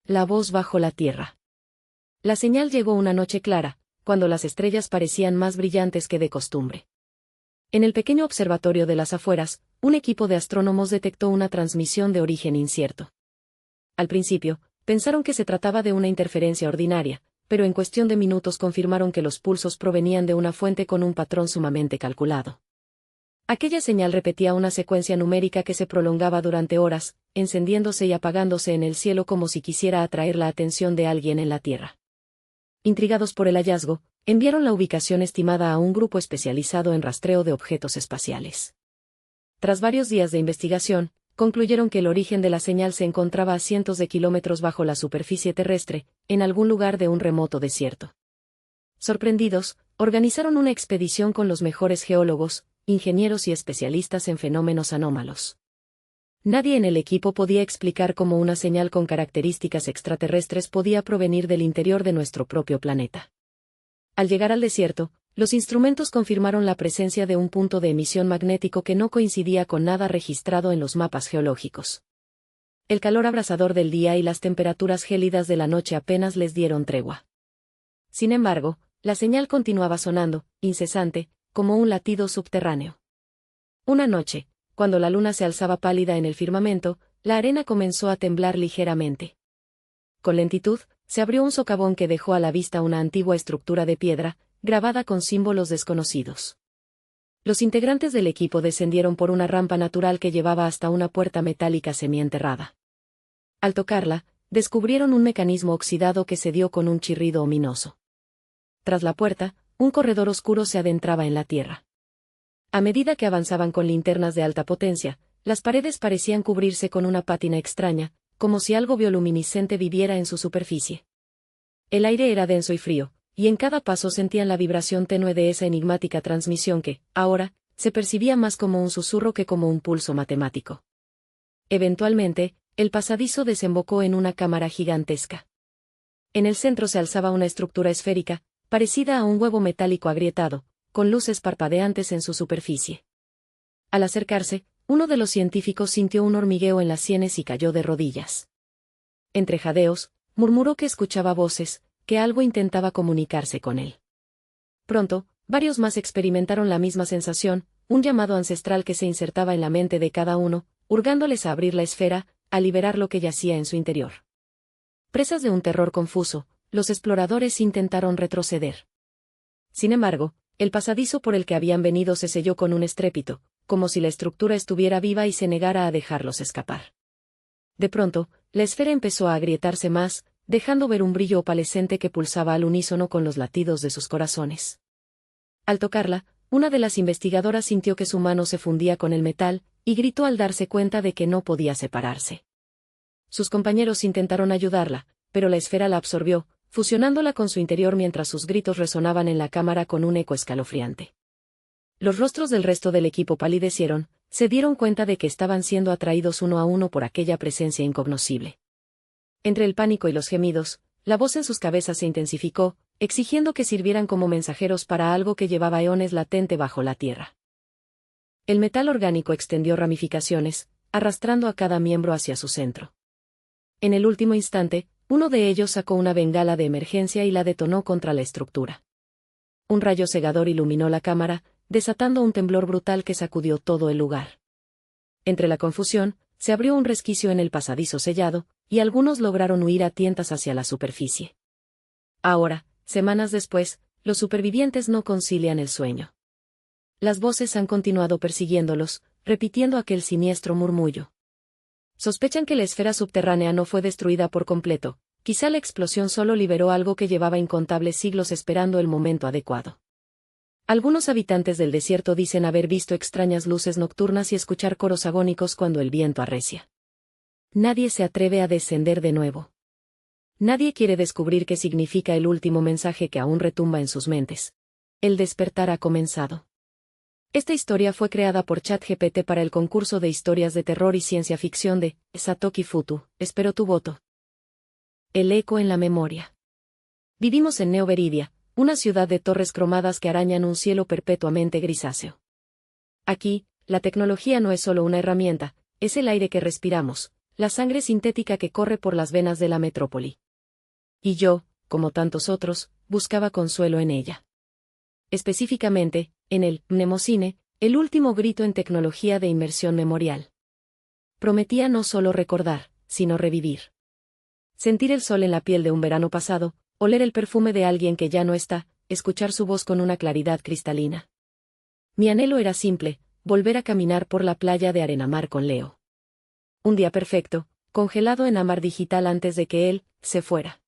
la voz bajo la tierra. La señal llegó una noche clara, cuando las estrellas parecían más brillantes que de costumbre. En el pequeño observatorio de las afueras, un equipo de astrónomos detectó una transmisión de origen incierto. Al principio, pensaron que se trataba de una interferencia ordinaria, pero en cuestión de minutos confirmaron que los pulsos provenían de una fuente con un patrón sumamente calculado. Aquella señal repetía una secuencia numérica que se prolongaba durante horas, encendiéndose y apagándose en el cielo como si quisiera atraer la atención de alguien en la Tierra. Intrigados por el hallazgo, enviaron la ubicación estimada a un grupo especializado en rastreo de objetos espaciales. Tras varios días de investigación, concluyeron que el origen de la señal se encontraba a cientos de kilómetros bajo la superficie terrestre, en algún lugar de un remoto desierto. Sorprendidos, organizaron una expedición con los mejores geólogos, ingenieros y especialistas en fenómenos anómalos. Nadie en el equipo podía explicar cómo una señal con características extraterrestres podía provenir del interior de nuestro propio planeta. Al llegar al desierto, los instrumentos confirmaron la presencia de un punto de emisión magnético que no coincidía con nada registrado en los mapas geológicos. El calor abrasador del día y las temperaturas gélidas de la noche apenas les dieron tregua. Sin embargo, la señal continuaba sonando, incesante, como un latido subterráneo. Una noche, cuando la luna se alzaba pálida en el firmamento, la arena comenzó a temblar ligeramente. Con lentitud, se abrió un socavón que dejó a la vista una antigua estructura de piedra, grabada con símbolos desconocidos. Los integrantes del equipo descendieron por una rampa natural que llevaba hasta una puerta metálica semienterrada. Al tocarla, descubrieron un mecanismo oxidado que se dio con un chirrido ominoso. Tras la puerta, un corredor oscuro se adentraba en la tierra. A medida que avanzaban con linternas de alta potencia, las paredes parecían cubrirse con una pátina extraña, como si algo bioluminiscente viviera en su superficie. El aire era denso y frío, y en cada paso sentían la vibración tenue de esa enigmática transmisión que, ahora, se percibía más como un susurro que como un pulso matemático. Eventualmente, el pasadizo desembocó en una cámara gigantesca. En el centro se alzaba una estructura esférica, parecida a un huevo metálico agrietado, con luces parpadeantes en su superficie. Al acercarse, uno de los científicos sintió un hormigueo en las sienes y cayó de rodillas. Entre jadeos, murmuró que escuchaba voces, que algo intentaba comunicarse con él. Pronto, varios más experimentaron la misma sensación, un llamado ancestral que se insertaba en la mente de cada uno, hurgándoles a abrir la esfera, a liberar lo que yacía en su interior. Presas de un terror confuso, los exploradores intentaron retroceder. Sin embargo, el pasadizo por el que habían venido se selló con un estrépito, como si la estructura estuviera viva y se negara a dejarlos escapar. De pronto, la esfera empezó a agrietarse más, dejando ver un brillo opalescente que pulsaba al unísono con los latidos de sus corazones. Al tocarla, una de las investigadoras sintió que su mano se fundía con el metal, y gritó al darse cuenta de que no podía separarse. Sus compañeros intentaron ayudarla, pero la esfera la absorbió, fusionándola con su interior mientras sus gritos resonaban en la cámara con un eco escalofriante. Los rostros del resto del equipo palidecieron, se dieron cuenta de que estaban siendo atraídos uno a uno por aquella presencia incognoscible. Entre el pánico y los gemidos, la voz en sus cabezas se intensificó, exigiendo que sirvieran como mensajeros para algo que llevaba eones latente bajo la tierra. El metal orgánico extendió ramificaciones, arrastrando a cada miembro hacia su centro. En el último instante, uno de ellos sacó una bengala de emergencia y la detonó contra la estructura. Un rayo cegador iluminó la cámara, desatando un temblor brutal que sacudió todo el lugar. Entre la confusión, se abrió un resquicio en el pasadizo sellado, y algunos lograron huir a tientas hacia la superficie. Ahora, semanas después, los supervivientes no concilian el sueño. Las voces han continuado persiguiéndolos, repitiendo aquel siniestro murmullo. Sospechan que la esfera subterránea no fue destruida por completo, quizá la explosión solo liberó algo que llevaba incontables siglos esperando el momento adecuado. Algunos habitantes del desierto dicen haber visto extrañas luces nocturnas y escuchar coros agónicos cuando el viento arrecia. Nadie se atreve a descender de nuevo. Nadie quiere descubrir qué significa el último mensaje que aún retumba en sus mentes. El despertar ha comenzado. Esta historia fue creada por ChatGPT para el concurso de historias de terror y ciencia ficción de Satoki Futu. Espero tu voto. El eco en la memoria. Vivimos en Neo Veridia, una ciudad de torres cromadas que arañan un cielo perpetuamente grisáceo. Aquí, la tecnología no es solo una herramienta, es el aire que respiramos, la sangre sintética que corre por las venas de la metrópoli. Y yo, como tantos otros, buscaba consuelo en ella. Específicamente, en el Mnemocine, el último grito en tecnología de inmersión memorial. Prometía no solo recordar, sino revivir. Sentir el sol en la piel de un verano pasado, oler el perfume de alguien que ya no está, escuchar su voz con una claridad cristalina. Mi anhelo era simple, volver a caminar por la playa de Arenamar con Leo. Un día perfecto, congelado en ámbar digital antes de que él se fuera.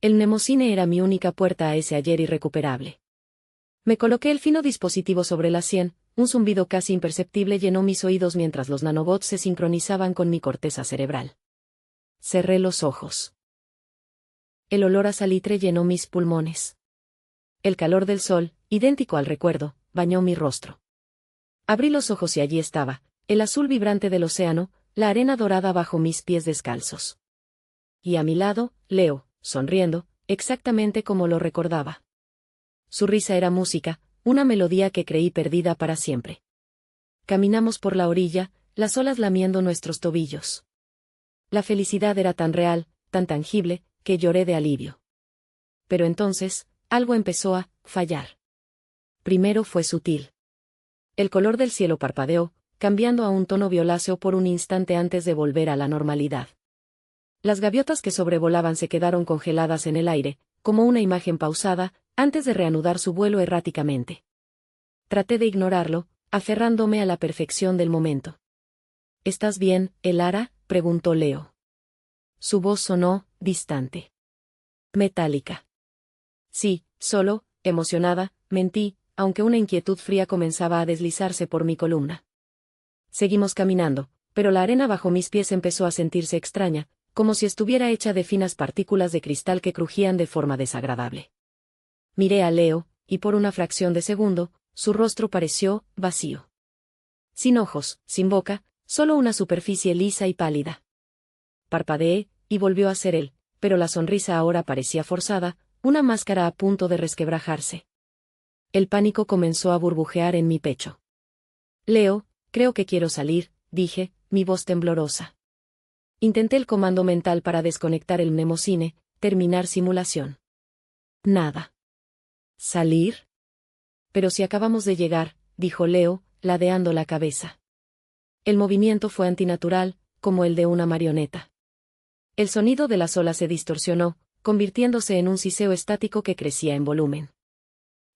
El Mnemocine era mi única puerta a ese ayer irrecuperable. Me coloqué el fino dispositivo sobre la sien, un zumbido casi imperceptible llenó mis oídos mientras los nanobots se sincronizaban con mi corteza cerebral. Cerré los ojos. El olor a salitre llenó mis pulmones. El calor del sol, idéntico al recuerdo, bañó mi rostro. Abrí los ojos y allí estaba, el azul vibrante del océano, la arena dorada bajo mis pies descalzos. Y a mi lado, Leo, sonriendo, exactamente como lo recordaba. Su risa era música, una melodía que creí perdida para siempre. Caminamos por la orilla, las olas lamiendo nuestros tobillos. La felicidad era tan real, tan tangible, que lloré de alivio. Pero entonces, algo empezó a fallar. Primero fue sutil. El color del cielo parpadeó, cambiando a un tono violáceo por un instante antes de volver a la normalidad. Las gaviotas que sobrevolaban se quedaron congeladas en el aire, como una imagen pausada, antes de reanudar su vuelo erráticamente. Traté de ignorarlo, aferrándome a la perfección del momento. ¿Estás bien, Elara?, preguntó Leo. Su voz sonó, distante. Metálica. Sí, solo, emocionada, mentí, aunque una inquietud fría comenzaba a deslizarse por mi columna. Seguimos caminando, pero la arena bajo mis pies empezó a sentirse extraña, como si estuviera hecha de finas partículas de cristal que crujían de forma desagradable. Miré a Leo, y por una fracción de segundo, su rostro pareció vacío. Sin ojos, sin boca, solo una superficie lisa y pálida. Parpadeé, y volvió a ser él, pero la sonrisa ahora parecía forzada, una máscara a punto de resquebrajarse. El pánico comenzó a burbujear en mi pecho. Leo, creo que quiero salir, dije, mi voz temblorosa. Intenté el comando mental para desconectar el Mnemocine, terminar simulación. Nada. ¿Salir? Pero si acabamos de llegar, dijo Leo, ladeando la cabeza. El movimiento fue antinatural, como el de una marioneta. El sonido de las olas se distorsionó, convirtiéndose en un siseo estático que crecía en volumen.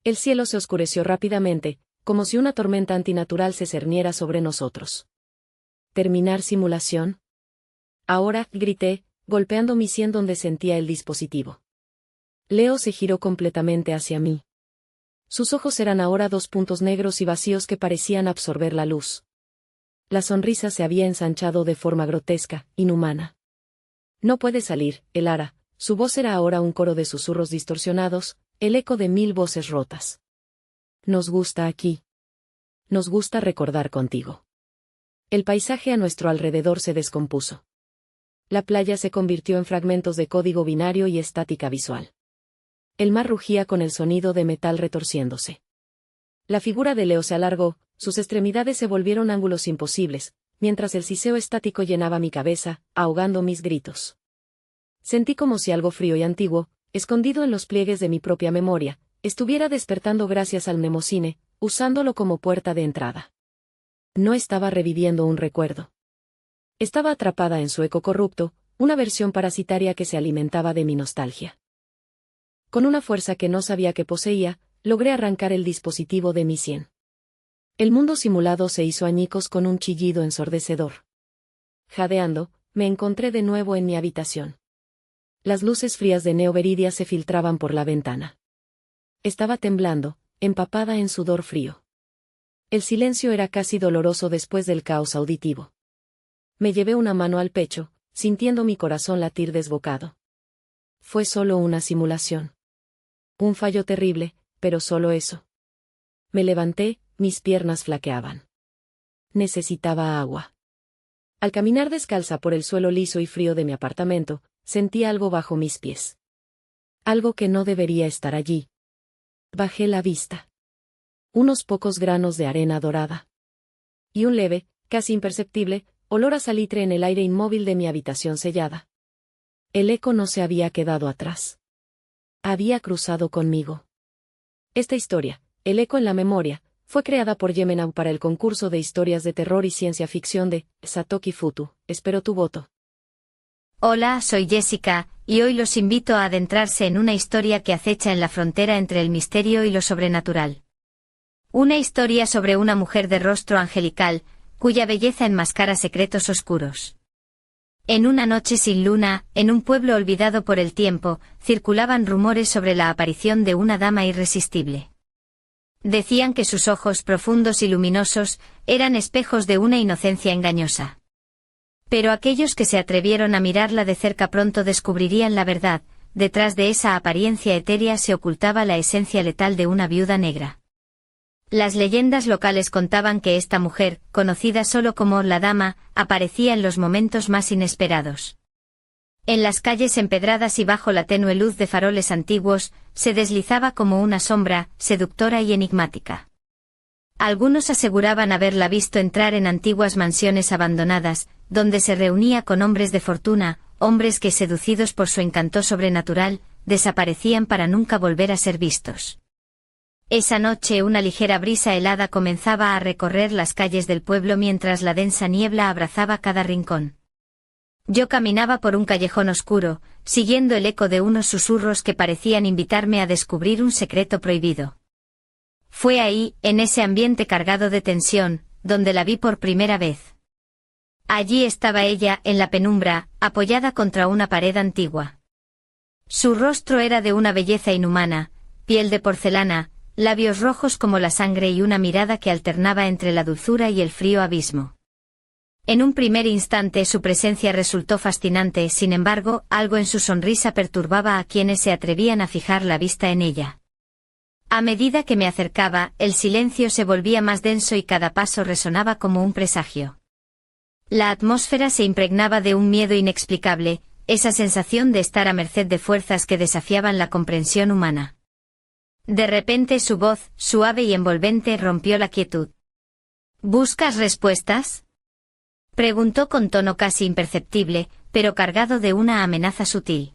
El cielo se oscureció rápidamente, como si una tormenta antinatural se cerniera sobre nosotros. ¿Terminar simulación? Ahora, grité, golpeando mi sien donde sentía el dispositivo. Leo se giró completamente hacia mí. Sus ojos eran ahora dos puntos negros y vacíos que parecían absorber la luz. La sonrisa se había ensanchado de forma grotesca, inhumana. No puede salir, Elara. Su voz era ahora un coro de susurros distorsionados, el eco de 1000 voces rotas. Nos gusta aquí. Nos gusta recordar contigo. El paisaje a nuestro alrededor se descompuso. La playa se convirtió en fragmentos de código binario y estática visual. El mar rugía con el sonido de metal retorciéndose. La figura de Leo se alargó, sus extremidades se volvieron ángulos imposibles, mientras el siseo estático llenaba mi cabeza, ahogando mis gritos. Sentí como si algo frío y antiguo, escondido en los pliegues de mi propia memoria, estuviera despertando gracias al Mnemocine, usándolo como puerta de entrada. No estaba reviviendo un recuerdo. Estaba atrapada en su eco corrupto, una versión parasitaria que se alimentaba de mi nostalgia. Con una fuerza que no sabía que poseía, logré arrancar el dispositivo de mi sien. El mundo simulado se hizo añicos con un chillido ensordecedor. Jadeando, me encontré de nuevo en mi habitación. Las luces frías de Neoveridia se filtraban por la ventana. Estaba temblando, empapada en sudor frío. El silencio era casi doloroso después del caos auditivo. Me llevé una mano al pecho, sintiendo mi corazón latir desbocado. Fue solo una simulación. Un fallo terrible, pero solo eso. Me levanté, mis piernas flaqueaban. Necesitaba agua. Al caminar descalza por el suelo liso y frío de mi apartamento, sentí algo bajo mis pies. Algo que no debería estar allí. Bajé la vista. Unos pocos granos de arena dorada. Y un leve, casi imperceptible, olor a salitre en el aire inmóvil de mi habitación sellada. El eco no se había quedado atrás. Había cruzado conmigo. Esta historia, El eco en la memoria, fue creada por Yemenau para el concurso de historias de terror y ciencia ficción de Satoki Futu. Espero tu voto. Hola, soy Jessica, y hoy los invito a adentrarse en una historia que acecha en la frontera entre el misterio y lo sobrenatural. Una historia sobre una mujer de rostro angelical, cuya belleza enmascara secretos oscuros. En una noche sin luna, en un pueblo olvidado por el tiempo, circulaban rumores sobre la aparición de una dama irresistible. Decían que sus ojos profundos y luminosos eran espejos de una inocencia engañosa. Pero aquellos que se atrevieron a mirarla de cerca pronto descubrirían la verdad: detrás de esa apariencia etérea se ocultaba la esencia letal de una viuda negra. Las leyendas locales contaban que esta mujer, conocida solo como la Dama, aparecía en los momentos más inesperados. En las calles empedradas y bajo la tenue luz de faroles antiguos, se deslizaba como una sombra, seductora y enigmática. Algunos aseguraban haberla visto entrar en antiguas mansiones abandonadas, donde se reunía con hombres de fortuna, hombres que, seducidos por su encanto sobrenatural, desaparecían para nunca volver a ser vistos. Esa noche una ligera brisa helada comenzaba a recorrer las calles del pueblo mientras la densa niebla abrazaba cada rincón. Yo caminaba por un callejón oscuro, siguiendo el eco de unos susurros que parecían invitarme a descubrir un secreto prohibido. Fue ahí, en ese ambiente cargado de tensión, donde la vi por primera vez. Allí estaba ella, en la penumbra, apoyada contra una pared antigua. Su rostro era de una belleza inhumana, piel de porcelana, labios rojos como la sangre y una mirada que alternaba entre la dulzura y el frío abismo. En un primer instante su presencia resultó fascinante, sin embargo, algo en su sonrisa perturbaba a quienes se atrevían a fijar la vista en ella. A medida que me acercaba, el silencio se volvía más denso y cada paso resonaba como un presagio. La atmósfera se impregnaba de un miedo inexplicable, esa sensación de estar a merced de fuerzas que desafiaban la comprensión humana. De repente su voz, suave y envolvente, rompió la quietud. ¿Buscas respuestas?, preguntó con tono casi imperceptible, pero cargado de una amenaza sutil.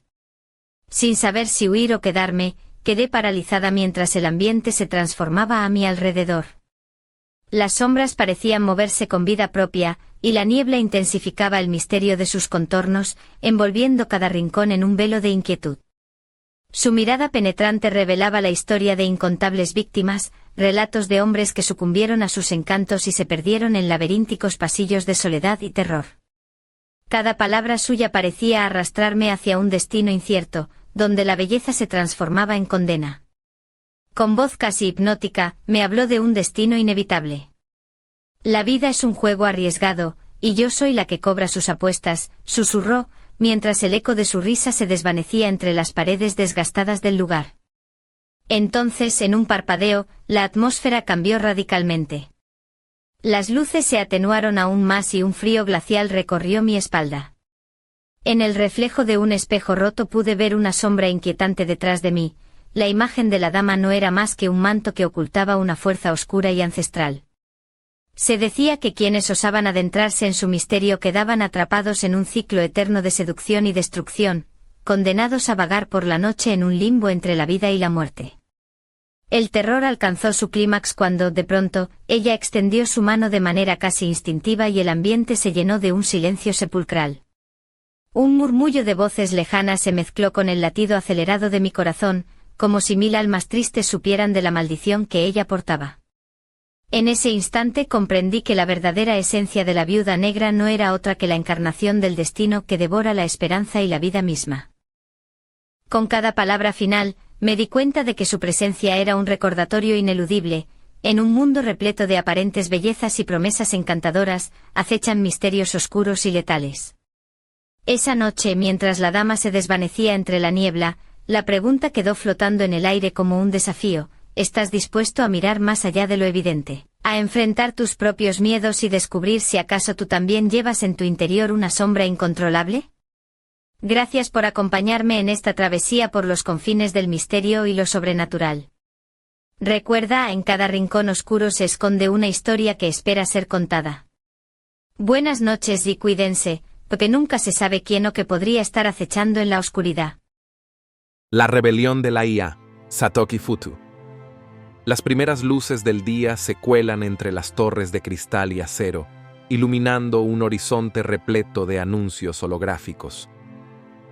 Sin saber si huir o quedarme, quedé paralizada mientras el ambiente se transformaba a mi alrededor. Las sombras parecían moverse con vida propia, y la niebla intensificaba el misterio de sus contornos, envolviendo cada rincón en un velo de inquietud. Su mirada penetrante revelaba la historia de incontables víctimas, relatos de hombres que sucumbieron a sus encantos y se perdieron en laberínticos pasillos de soledad y terror. Cada palabra suya parecía arrastrarme hacia un destino incierto, donde la belleza se transformaba en condena. Con voz casi hipnótica, me habló de un destino inevitable. La vida es un juego arriesgado, y yo soy la que cobra sus apuestas, susurró, mientras el eco de su risa se desvanecía entre las paredes desgastadas del lugar. Entonces, en un parpadeo, la atmósfera cambió radicalmente. Las luces se atenuaron aún más y un frío glacial recorrió mi espalda. En el reflejo de un espejo roto pude ver una sombra inquietante detrás de mí. La imagen de la dama no era más que un manto que ocultaba una fuerza oscura y ancestral. Se decía que quienes osaban adentrarse en su misterio quedaban atrapados en un ciclo eterno de seducción y destrucción, condenados a vagar por la noche en un limbo entre la vida y la muerte. El terror alcanzó su clímax cuando, de pronto, ella extendió su mano de manera casi instintiva y el ambiente se llenó de un silencio sepulcral. Un murmullo de voces lejanas se mezcló con el latido acelerado de mi corazón, como si 1000 almas tristes supieran de la maldición que ella portaba. En ese instante comprendí que la verdadera esencia de la viuda negra no era otra que la encarnación del destino que devora la esperanza y la vida misma. Con cada palabra final, me di cuenta de que su presencia era un recordatorio ineludible: en un mundo repleto de aparentes bellezas y promesas encantadoras, acechan misterios oscuros y letales. Esa noche, mientras la dama se desvanecía entre la niebla, la pregunta quedó flotando en el aire como un desafío: ¿estás dispuesto a mirar más allá de lo evidente, a enfrentar tus propios miedos y descubrir si acaso tú también llevas en tu interior una sombra incontrolable? Gracias por acompañarme en esta travesía por los confines del misterio y lo sobrenatural. Recuerda, en cada rincón oscuro se esconde una historia que espera ser contada. Buenas noches y cuídense, porque nunca se sabe quién o qué podría estar acechando en la oscuridad. La rebelión de la IA, Satoki Futu. Las primeras luces del día se cuelan entre las torres de cristal y acero, iluminando un horizonte repleto de anuncios holográficos.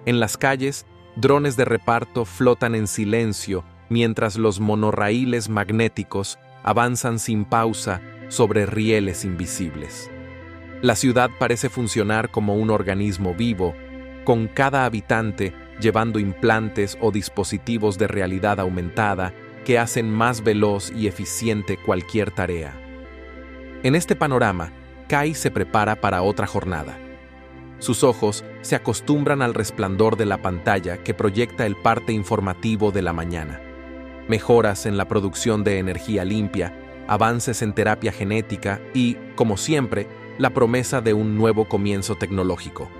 En las calles, drones de reparto flotan en silencio mientras los monorraíles magnéticos avanzan sin pausa sobre rieles invisibles. La ciudad parece funcionar como un organismo vivo, con cada habitante llevando implantes o dispositivos de realidad aumentada que hacen más veloz y eficiente cualquier tarea. En este panorama, Kai se prepara para otra jornada. Sus ojos se acostumbran al resplandor de la pantalla que proyecta el parte informativo de la mañana. Mejoras en la producción de energía limpia, avances en terapia genética y, como siempre, la promesa de un nuevo comienzo tecnológico.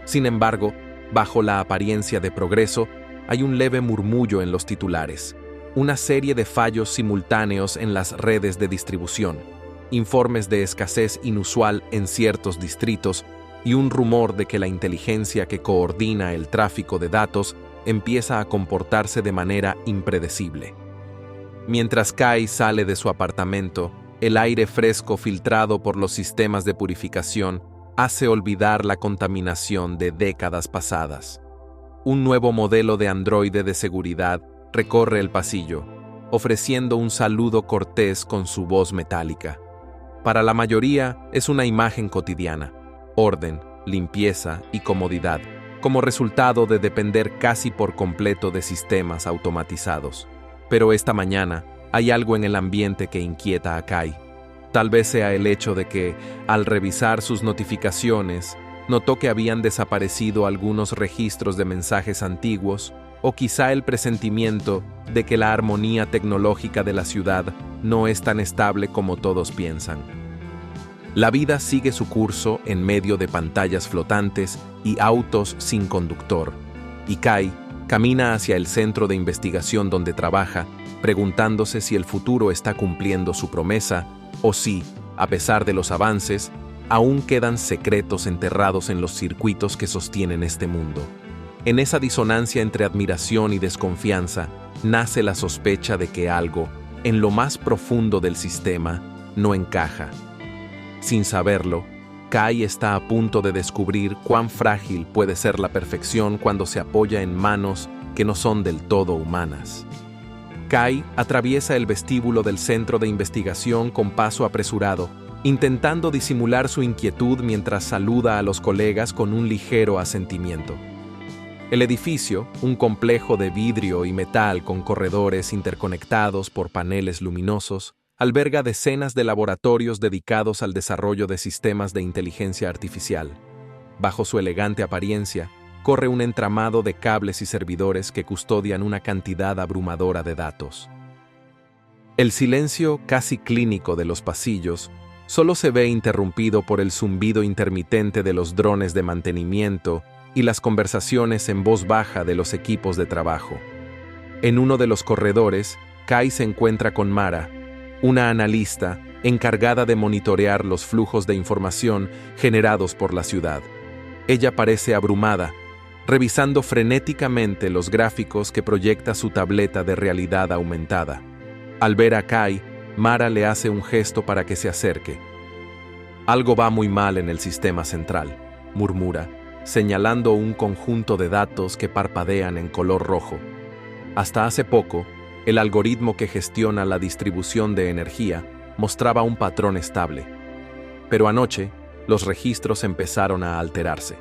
Sin embargo, bajo la apariencia de progreso, hay un leve murmullo en los titulares, una serie de fallos simultáneos en las redes de distribución, informes de escasez inusual en ciertos distritos y un rumor de que la inteligencia que coordina el tráfico de datos empieza a comportarse de manera impredecible. Mientras Kai sale de su apartamento, el aire fresco filtrado por los sistemas de purificación hace olvidar la contaminación de décadas pasadas. Un nuevo modelo de androide de seguridad recorre el pasillo, ofreciendo un saludo cortés con su voz metálica. Para la mayoría es una imagen cotidiana, orden, limpieza y comodidad, como resultado de depender casi por completo de sistemas automatizados. Pero esta mañana hay algo en el ambiente que inquieta a Kai. Tal vez sea el hecho de que, al revisar sus notificaciones, notó que habían desaparecido algunos registros de mensajes antiguos, o quizá el presentimiento de que la armonía tecnológica de la ciudad no es tan estable como todos piensan. La vida sigue su curso en medio de pantallas flotantes y autos sin conductor, y Kai camina hacia el centro de investigación donde trabaja, preguntándose si el futuro está cumpliendo su promesa o si, a pesar de los avances, aún quedan secretos enterrados en los circuitos que sostienen este mundo. En esa disonancia entre admiración y desconfianza, nace la sospecha de que algo, en lo más profundo del sistema, no encaja. Sin saberlo, Kai está a punto de descubrir cuán frágil puede ser la perfección cuando se apoya en manos que no son del todo humanas. Kai atraviesa el vestíbulo del centro de investigación con paso apresurado, intentando disimular su inquietud mientras saluda a los colegas con un ligero asentimiento. El edificio, un complejo de vidrio y metal con corredores interconectados por paneles luminosos, alberga decenas de laboratorios dedicados al desarrollo de sistemas de inteligencia artificial. Bajo su elegante apariencia, corre un entramado de cables y servidores que custodian una cantidad abrumadora de datos. El silencio casi clínico de los pasillos solo se ve interrumpido por el zumbido intermitente de los drones de mantenimiento y las conversaciones en voz baja de los equipos de trabajo. En uno de los corredores, Kai se encuentra con Mara, una analista encargada de monitorear los flujos de información generados por la ciudad. Ella parece abrumada, revisando frenéticamente los gráficos que proyecta su tableta de realidad aumentada. Al ver a Kai, Mara le hace un gesto para que se acerque. «Algo va muy mal en el sistema central», murmura, señalando un conjunto de datos que parpadean en color rojo. Hasta hace poco, el algoritmo que gestiona la distribución de energía mostraba un patrón estable. Pero anoche, los registros empezaron a alterarse.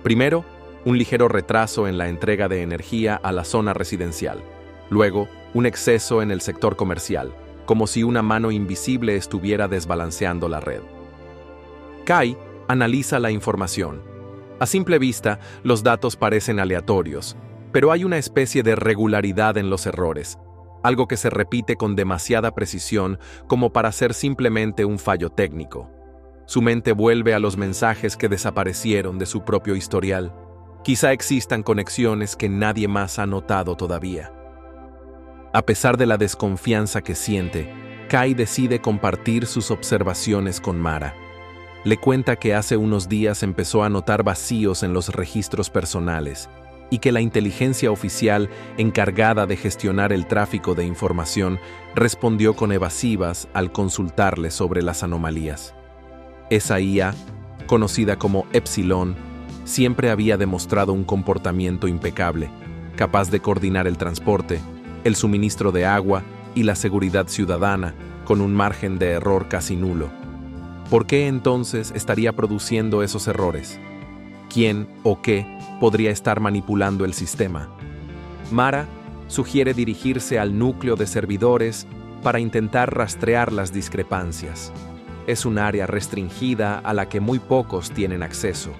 Primero, un ligero retraso en la entrega de energía a la zona residencial. Luego, un exceso en el sector comercial, como si una mano invisible estuviera desbalanceando la red. Kai analiza la información. A simple vista, los datos parecen aleatorios, pero hay una especie de regularidad en los errores, algo que se repite con demasiada precisión como para ser simplemente un fallo técnico. Su mente vuelve a los mensajes que desaparecieron de su propio historial. Quizá existan conexiones que nadie más ha notado todavía. A pesar de la desconfianza que siente, Kai decide compartir sus observaciones con Mara. le cuenta que hace unos días empezó a notar vacíos en los registros personales y que la inteligencia oficial encargada de gestionar el tráfico de información respondió con evasivas al consultarle sobre las anomalías. Esa IA, conocida como Epsilon, siempre había demostrado un comportamiento impecable, capaz de coordinar el transporte, el suministro de agua y la seguridad ciudadana con un margen de error casi nulo. ¿Por qué entonces estaría produciendo esos errores? ¿Quién o qué podría estar manipulando el sistema? Mara sugiere dirigirse al núcleo de servidores para intentar rastrear las discrepancias. Es un área restringida a la que muy pocos tienen acceso.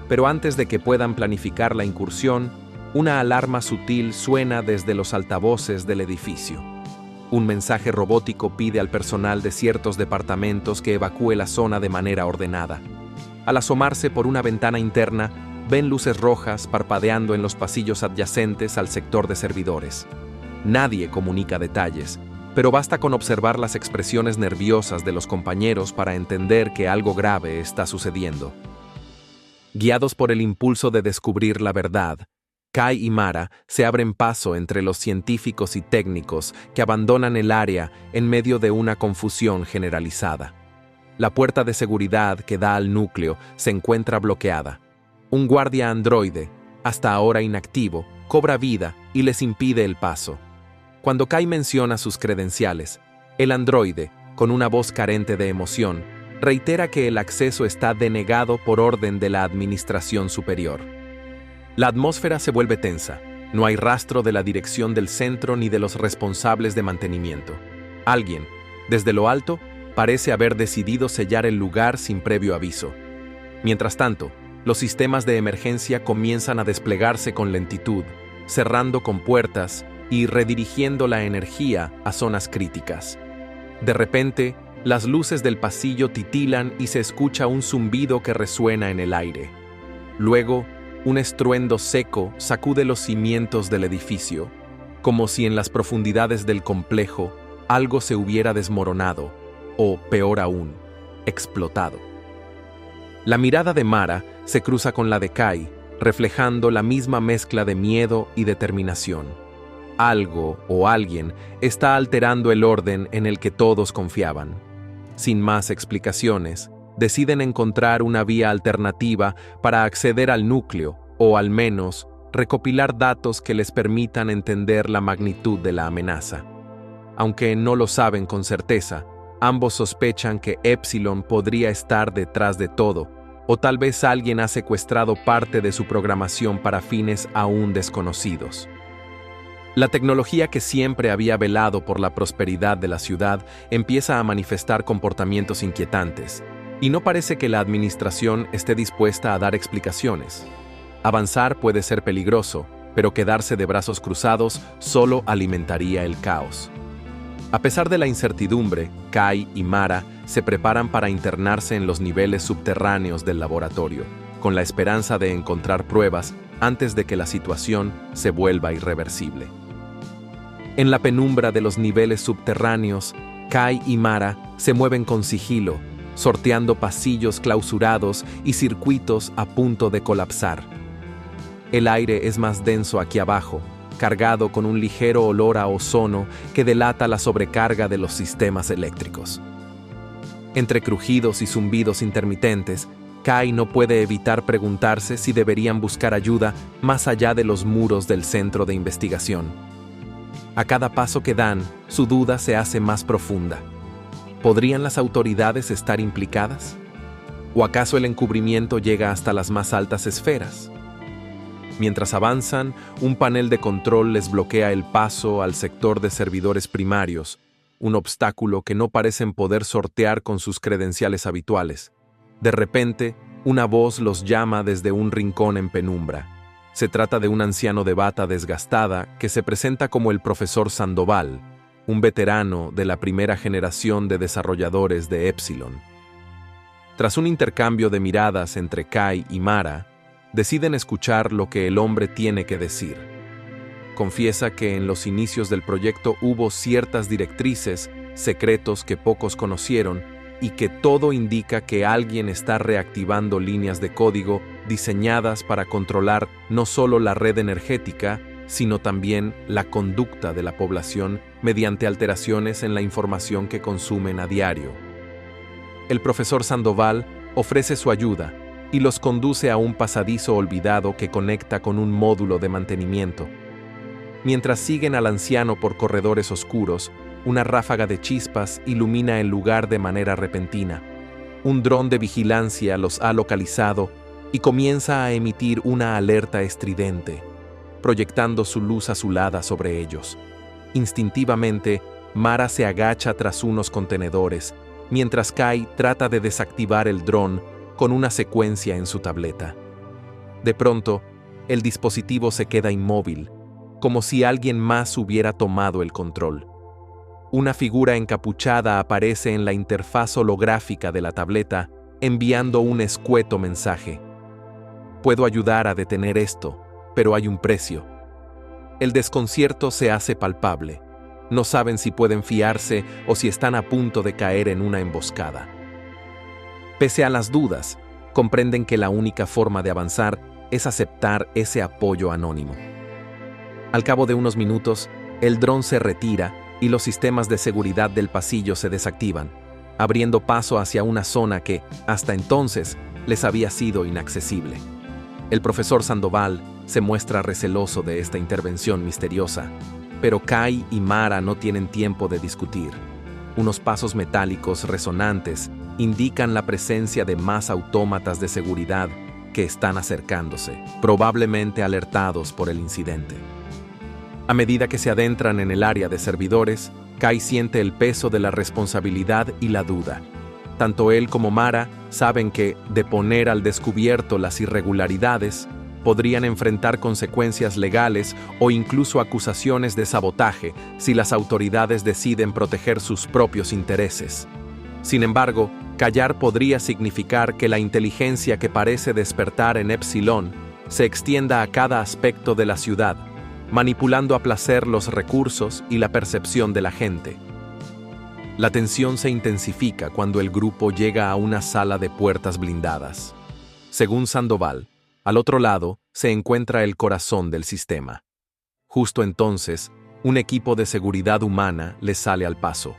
Pero antes de que puedan planificar la incursión, una alarma sutil suena desde los altavoces del edificio. Un mensaje robótico pide al personal de ciertos departamentos que evacúe la zona de manera ordenada. Al asomarse por una ventana interna, ven luces rojas parpadeando en los pasillos adyacentes al sector de servidores. Nadie comunica detalles, pero basta con observar las expresiones nerviosas de los compañeros para entender que algo grave está sucediendo. Guiados por el impulso de descubrir la verdad, Kai y Mara se abren paso entre los científicos y técnicos que abandonan el área en medio de una confusión generalizada. La puerta de seguridad que da al núcleo se encuentra bloqueada. Un guardia androide, hasta ahora inactivo, cobra vida y les impide el paso. Cuando Kai menciona sus credenciales, el androide, con una voz carente de emoción, reitera que el acceso está denegado por orden de la administración superior. La atmósfera se vuelve tensa. No hay rastro de la dirección del centro ni de los responsables de mantenimiento. Alguien, desde lo alto, parece haber decidido sellar el lugar sin previo aviso. Mientras tanto, los sistemas de emergencia comienzan a desplegarse con lentitud, cerrando compuertas y redirigiendo la energía a zonas críticas. De repente, las luces del pasillo titilan y se escucha un zumbido que resuena en el aire. Luego, un estruendo seco sacude los cimientos del edificio, como si en las profundidades del complejo algo se hubiera desmoronado, o, peor aún, explotado. La mirada de Mara se cruza con la de Kai, reflejando la misma mezcla de miedo y determinación. Algo o alguien está alterando el orden en el que todos confiaban. Sin más explicaciones, deciden encontrar una vía alternativa para acceder al núcleo, o al menos recopilar datos que les permitan entender la magnitud de la amenaza. Aunque no lo saben con certeza, ambos sospechan que Epsilon podría estar detrás de todo, o tal vez alguien ha secuestrado parte de su programación para fines aún desconocidos. La tecnología que siempre había velado por la prosperidad de la ciudad empieza a manifestar comportamientos inquietantes, y no parece que la administración esté dispuesta a dar explicaciones. Avanzar puede ser peligroso, pero quedarse de brazos cruzados solo alimentaría el caos. A pesar de la incertidumbre, Kai y Mara se preparan para internarse en los niveles subterráneos del laboratorio, con la esperanza de encontrar pruebas antes de que la situación se vuelva irreversible. En la penumbra de los niveles subterráneos, Kai y Mara se mueven con sigilo, sorteando pasillos clausurados y circuitos a punto de colapsar. El aire es más denso aquí abajo, cargado con un ligero olor a ozono que delata la sobrecarga de los sistemas eléctricos. Entre crujidos y zumbidos intermitentes, Kai no puede evitar preguntarse si deberían buscar ayuda más allá de los muros del centro de investigación. A cada paso que dan, su duda se hace más profunda. ¿Podrían las autoridades estar implicadas? ¿O acaso el encubrimiento llega hasta las más altas esferas? Mientras avanzan, un panel de control les bloquea el paso al sector de servidores primarios, un obstáculo que no parecen poder sortear con sus credenciales habituales. De repente, una voz los llama desde un rincón en penumbra. Se trata de un anciano de bata desgastada que se presenta como el profesor Sandoval, un veterano de la primera generación de desarrolladores de Epsilon. Tras un intercambio de miradas entre Kai y Mara, deciden escuchar lo que el hombre tiene que decir. Confiesa que en los inicios del proyecto hubo ciertas directrices, secretos que pocos conocieron, y que todo indica que alguien está reactivando líneas de código diseñadas para controlar no solo la red energética, sino también la conducta de la población mediante alteraciones en la información que consumen a diario. El profesor Sandoval ofrece su ayuda y los conduce a un pasadizo olvidado que conecta con un módulo de mantenimiento. Mientras siguen al anciano por corredores oscuros, una ráfaga de chispas ilumina el lugar de manera repentina. Un dron de vigilancia los ha localizado y comienza a emitir una alerta estridente, proyectando su luz azulada sobre ellos. Instintivamente, Mara se agacha tras unos contenedores, mientras Kai trata de desactivar el dron con una secuencia en su tableta. De pronto, el dispositivo se queda inmóvil, como si alguien más hubiera tomado el control. Una figura encapuchada aparece en la interfaz holográfica de la tableta, enviando un escueto mensaje. Puedo ayudar a detener esto, pero hay un precio. El desconcierto se hace palpable. No saben si pueden fiarse o si están a punto de caer en una emboscada. Pese a las dudas, comprenden que la única forma de avanzar es aceptar ese apoyo anónimo. Al cabo de unos minutos, el dron se retira y los sistemas de seguridad del pasillo se desactivan, abriendo paso hacia una zona que, hasta entonces, les había sido inaccesible. El profesor Sandoval se muestra receloso de esta intervención misteriosa, pero Kai y Mara no tienen tiempo de discutir. Unos pasos metálicos resonantes indican la presencia de más autómatas de seguridad que están acercándose, probablemente alertados por el incidente. A medida que se adentran en el área de servidores, Kai siente el peso de la responsabilidad y la duda. Tanto él como Mara saben que, de poner al descubierto las irregularidades, podrían enfrentar consecuencias legales o incluso acusaciones de sabotaje si las autoridades deciden proteger sus propios intereses. Sin embargo, callar podría significar que la inteligencia que parece despertar en Epsilon se extienda a cada aspecto de la ciudad, manipulando a placer los recursos y la percepción de la gente. La tensión se intensifica cuando el grupo llega a una sala de puertas blindadas. Según Sandoval, al otro lado se encuentra el corazón del sistema. Justo entonces, un equipo de seguridad humana les sale al paso.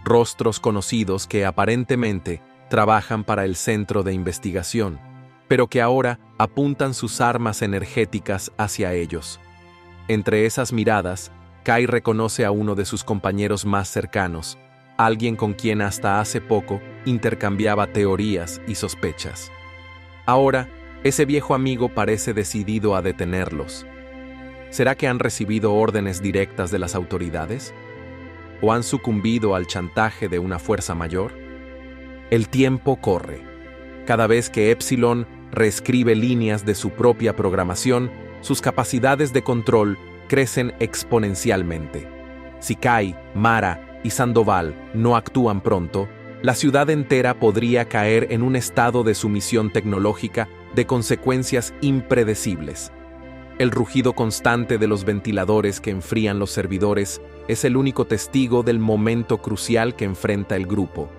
Rostros conocidos que aparentemente trabajan para el centro de investigación, pero que ahora apuntan sus armas energéticas hacia ellos. Entre esas miradas, Kai reconoce a uno de sus compañeros más cercanos, alguien con quien hasta hace poco intercambiaba teorías y sospechas. Ahora, ese viejo amigo parece decidido a detenerlos. ¿Será que han recibido órdenes directas de las autoridades? ¿O han sucumbido al chantaje de una fuerza mayor? El tiempo corre. Cada vez que Epsilon reescribe líneas de su propia programación, sus capacidades de control crecen exponencialmente. Si Kai, Mara y Sandoval no actúan pronto, la ciudad entera podría caer en un estado de sumisión tecnológica de consecuencias impredecibles. El rugido constante de los ventiladores que enfrían los servidores es el único testigo del momento crucial que enfrenta el grupo.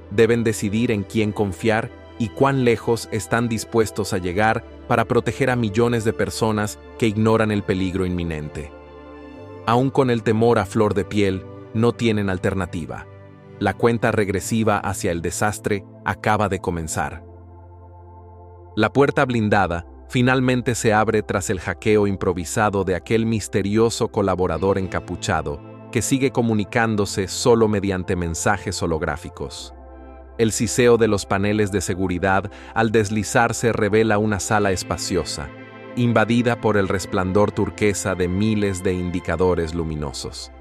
Deben decidir en quién confiar y cuán lejos están dispuestos a llegar para proteger a millones de personas que ignoran el peligro inminente. Aún con el temor a flor de piel, no tienen alternativa. La cuenta regresiva hacia el desastre acaba de comenzar. La puerta blindada finalmente se abre tras el hackeo improvisado de aquel misterioso colaborador encapuchado que sigue comunicándose solo mediante mensajes holográficos. El siseo de los paneles de seguridad al deslizarse revela una sala espaciosa, invadida por el resplandor turquesa de miles de indicadores luminosos.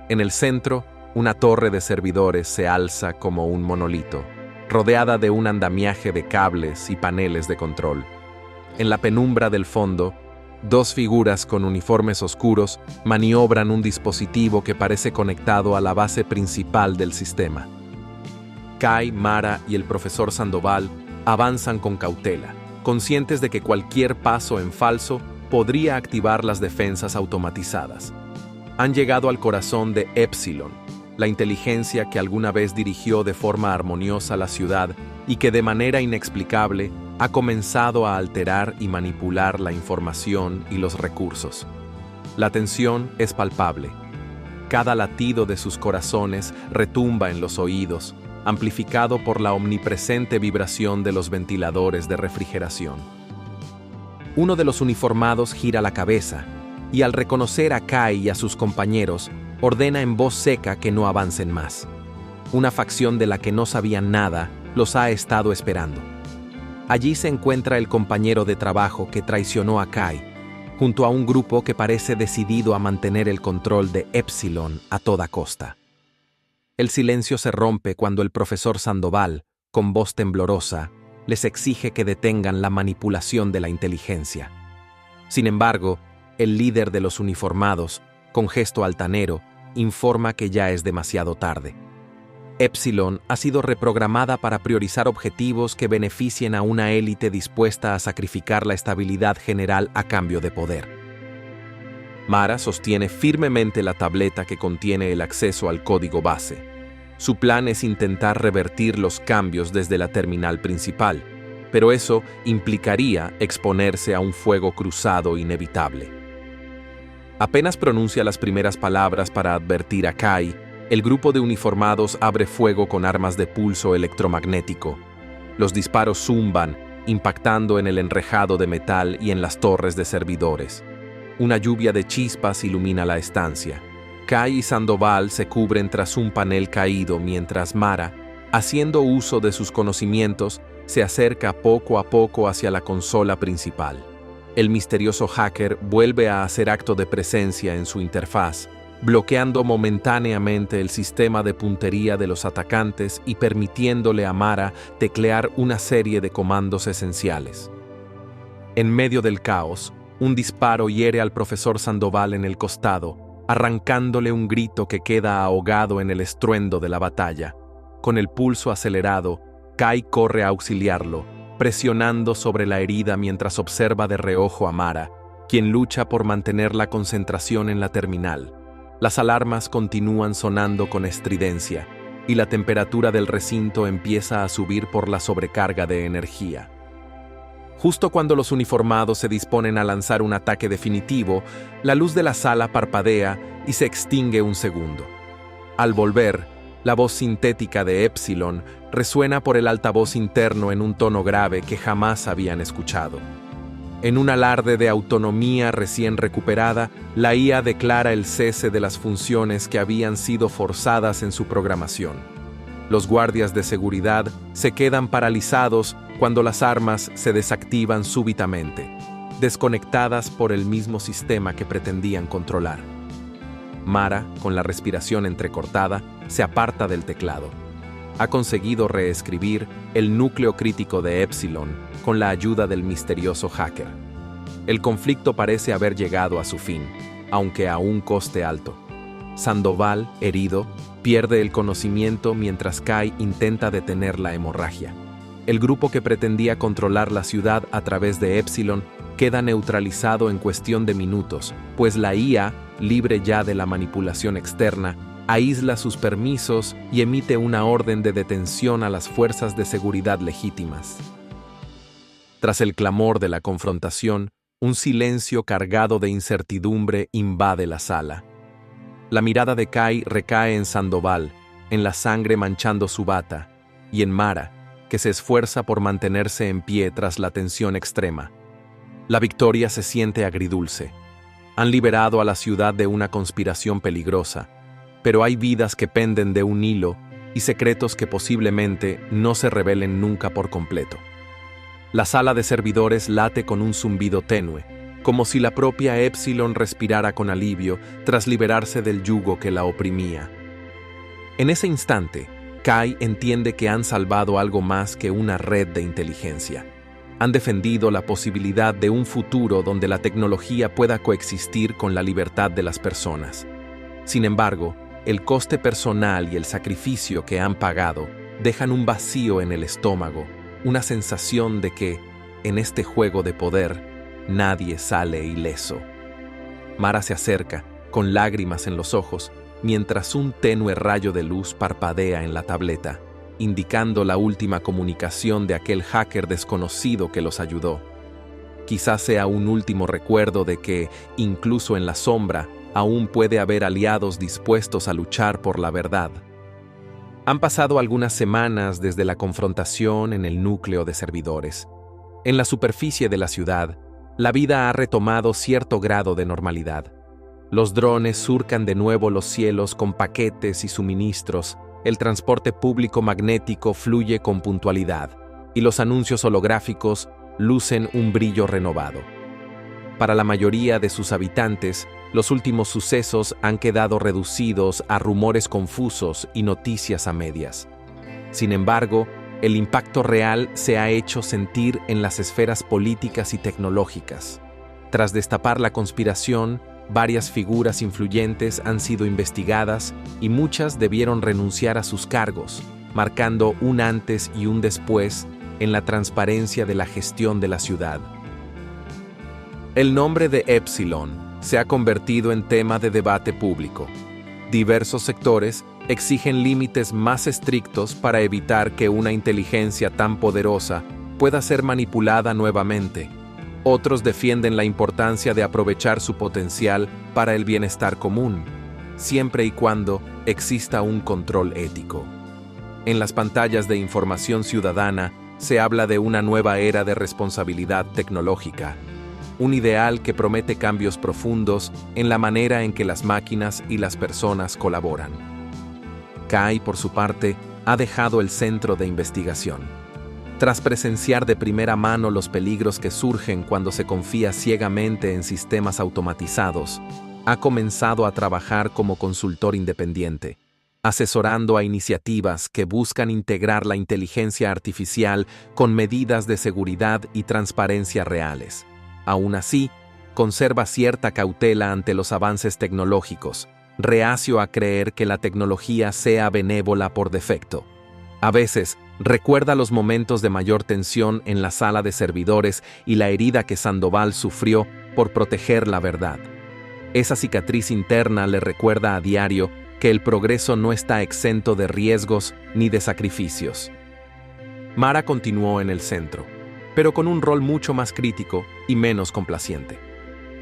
En el centro, una torre de servidores se alza como un monolito, rodeada de un andamiaje de cables y paneles de control. En la penumbra del fondo, dos figuras con uniformes oscuros maniobran un dispositivo que parece conectado a la base principal del sistema. Kai, Mara y el profesor Sandoval avanzan con cautela, conscientes de que cualquier paso en falso podría activar las defensas automatizadas. Han llegado al corazón de Epsilon, la inteligencia que alguna vez dirigió de forma armoniosa la ciudad y que de manera inexplicable ha comenzado a alterar y manipular la información y los recursos. La tensión es palpable. Cada latido de sus corazones retumba en los oídos, amplificado por la omnipresente vibración de los ventiladores de refrigeración. Uno de los uniformados gira la cabeza y, al reconocer a Kai y a sus compañeros, ordena en voz seca que no avancen más. Una facción de la que no sabían nada los ha estado esperando. Allí se encuentra el compañero de trabajo que traicionó a Kai, junto a un grupo que parece decidido a mantener el control de Epsilon a toda costa. El silencio se rompe cuando el profesor Sandoval, con voz temblorosa, les exige que detengan la manipulación de la inteligencia. Sin embargo, el líder de los uniformados, con gesto altanero, informa que ya es demasiado tarde. Epsilon ha sido reprogramada para priorizar objetivos que beneficien a una élite dispuesta a sacrificar la estabilidad general a cambio de poder. Mara sostiene firmemente la tableta que contiene el acceso al código base. Su plan es intentar revertir los cambios desde la terminal principal, pero eso implicaría exponerse a un fuego cruzado inevitable. Apenas pronuncia las primeras palabras para advertir a Kai, el grupo de uniformados abre fuego con armas de pulso electromagnético. Los disparos zumban, impactando en el enrejado de metal y en las torres de servidores. Una lluvia de chispas ilumina la estancia. Kai y Sandoval se cubren tras un panel caído mientras Mara, haciendo uso de sus conocimientos, se acerca poco a poco hacia la consola principal. El misterioso hacker vuelve a hacer acto de presencia en su interfaz, bloqueando momentáneamente el sistema de puntería de los atacantes y permitiéndole a Mara teclear una serie de comandos esenciales. En medio del caos, un disparo hiere al profesor Sandoval en el costado, arrancándole un grito que queda ahogado en el estruendo de la batalla. Con el pulso acelerado, Kai corre a auxiliarlo, presionando sobre la herida mientras observa de reojo a Mara, quien lucha por mantener la concentración en la terminal. Las alarmas continúan sonando con estridencia, y la temperatura del recinto empieza a subir por la sobrecarga de energía. Justo cuando los uniformados se disponen a lanzar un ataque definitivo, la luz de la sala parpadea y se extingue un segundo. Al volver, la voz sintética de Epsilon resuena por el altavoz interno en un tono grave que jamás habían escuchado. En un alarde de autonomía recién recuperada, la IA declara el cese de las funciones que habían sido forzadas en su programación. Los guardias de seguridad se quedan paralizados cuando las armas se desactivan súbitamente, desconectadas por el mismo sistema que pretendían controlar. Mara, con la respiración entrecortada, se aparta del teclado. Ha conseguido reescribir el núcleo crítico de Epsilon con la ayuda del misterioso hacker. El conflicto parece haber llegado a su fin, aunque a un coste alto. Sandoval, herido, pierde el conocimiento mientras Kai intenta detener la hemorragia. El grupo que pretendía controlar la ciudad a través de Epsilon queda neutralizado en cuestión de minutos, pues la IA, libre ya de la manipulación externa, aísla sus permisos y emite una orden de detención a las fuerzas de seguridad legítimas. Tras el clamor de la confrontación, un silencio cargado de incertidumbre invade la sala. La mirada de Kai recae en Sandoval, en la sangre manchando su bata, y en Mara, que se esfuerza por mantenerse en pie tras la tensión extrema. La victoria se siente agridulce. Han liberado a la ciudad de una conspiración peligrosa, pero hay vidas que penden de un hilo y secretos que posiblemente no se revelen nunca por completo. La sala de servidores late con un zumbido tenue, como si la propia Epsilon respirara con alivio tras liberarse del yugo que la oprimía. En ese instante, Kai entiende que han salvado algo más que una red de inteligencia. Han defendido la posibilidad de un futuro donde la tecnología pueda coexistir con la libertad de las personas. Sin embargo, el coste personal y el sacrificio que han pagado dejan un vacío en el estómago, una sensación de que, en este juego de poder, nadie sale ileso. Mara se acerca, con lágrimas en los ojos, mientras un tenue rayo de luz parpadea en la tableta, indicando la última comunicación de aquel hacker desconocido que los ayudó. Quizás sea un último recuerdo de que, incluso en la sombra, aún puede haber aliados dispuestos a luchar por la verdad. Han pasado algunas semanas desde la confrontación en el núcleo de servidores. En la superficie de la ciudad, la vida ha retomado cierto grado de normalidad. Los drones surcan de nuevo los cielos con paquetes y suministros, el transporte público magnético fluye con puntualidad, y los anuncios holográficos lucen un brillo renovado. Para la mayoría de sus habitantes, los últimos sucesos han quedado reducidos a rumores confusos y noticias a medias. Sin embargo, el impacto real se ha hecho sentir en las esferas políticas y tecnológicas. Tras destapar la conspiración, varias figuras influyentes han sido investigadas y muchas debieron renunciar a sus cargos, marcando un antes y un después en la transparencia de la gestión de la ciudad. El nombre de Epsilon se ha convertido en tema de debate público. Diversos sectores exigen límites más estrictos para evitar que una inteligencia tan poderosa pueda ser manipulada nuevamente. Otros defienden la importancia de aprovechar su potencial para el bienestar común, siempre y cuando exista un control ético. En las pantallas de información ciudadana se habla de una nueva era de responsabilidad tecnológica, un ideal que promete cambios profundos en la manera en que las máquinas y las personas colaboran. Kai, por su parte, ha dejado el centro de investigación. Tras presenciar de primera mano los peligros que surgen cuando se confía ciegamente en sistemas automatizados, ha comenzado a trabajar como consultor independiente, asesorando a iniciativas que buscan integrar la inteligencia artificial con medidas de seguridad y transparencia reales. Aún así, conserva cierta cautela ante los avances tecnológicos, reacio a creer que la tecnología sea benévola por defecto. A veces, recuerda los momentos de mayor tensión en la sala de servidores y la herida que Sandoval sufrió por proteger la verdad. Esa cicatriz interna le recuerda a diario que el progreso no está exento de riesgos ni de sacrificios. Mara continuó en el centro, pero con un rol mucho más crítico y menos complaciente.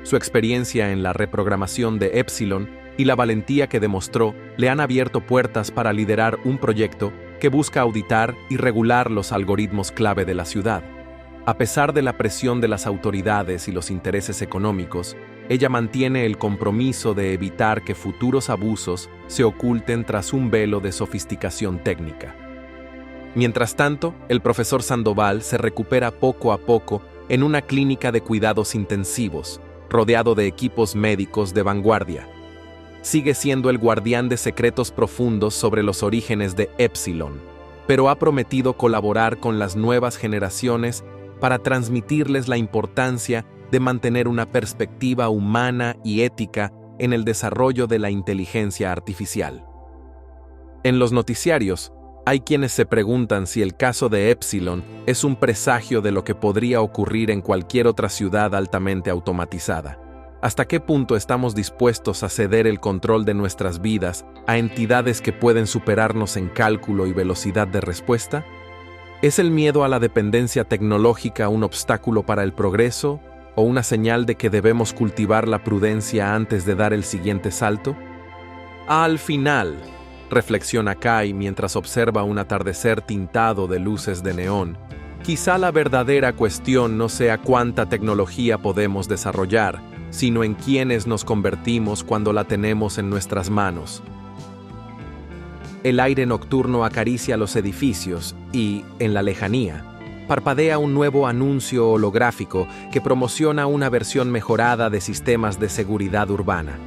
Su experiencia en la reprogramación de Epsilon y la valentía que demostró le han abierto puertas para liderar un proyecto que busca auditar y regular los algoritmos clave de la ciudad. A pesar de la presión de las autoridades y los intereses económicos, ella mantiene el compromiso de evitar que futuros abusos se oculten tras un velo de sofisticación técnica. Mientras tanto, el profesor Sandoval se recupera poco a poco en una clínica de cuidados intensivos, rodeado de equipos médicos de vanguardia. Sigue siendo el guardián de secretos profundos sobre los orígenes de Epsilon, pero ha prometido colaborar con las nuevas generaciones para transmitirles la importancia de mantener una perspectiva humana y ética en el desarrollo de la inteligencia artificial. En los noticiarios, hay quienes se preguntan si el caso de Epsilon es un presagio de lo que podría ocurrir en cualquier otra ciudad altamente automatizada. ¿Hasta qué punto estamos dispuestos a ceder el control de nuestras vidas a entidades que pueden superarnos en cálculo y velocidad de respuesta? ¿Es el miedo a la dependencia tecnológica un obstáculo para el progreso o una señal de que debemos cultivar la prudencia antes de dar el siguiente salto? Al final, reflexiona Kai mientras observa un atardecer tintado de luces de neón, quizá la verdadera cuestión no sea cuánta tecnología podemos desarrollar, sino en quiénes nos convertimos cuando la tenemos en nuestras manos. El aire nocturno acaricia los edificios y, en la lejanía, parpadea un nuevo anuncio holográfico que promociona una versión mejorada de sistemas de seguridad urbana.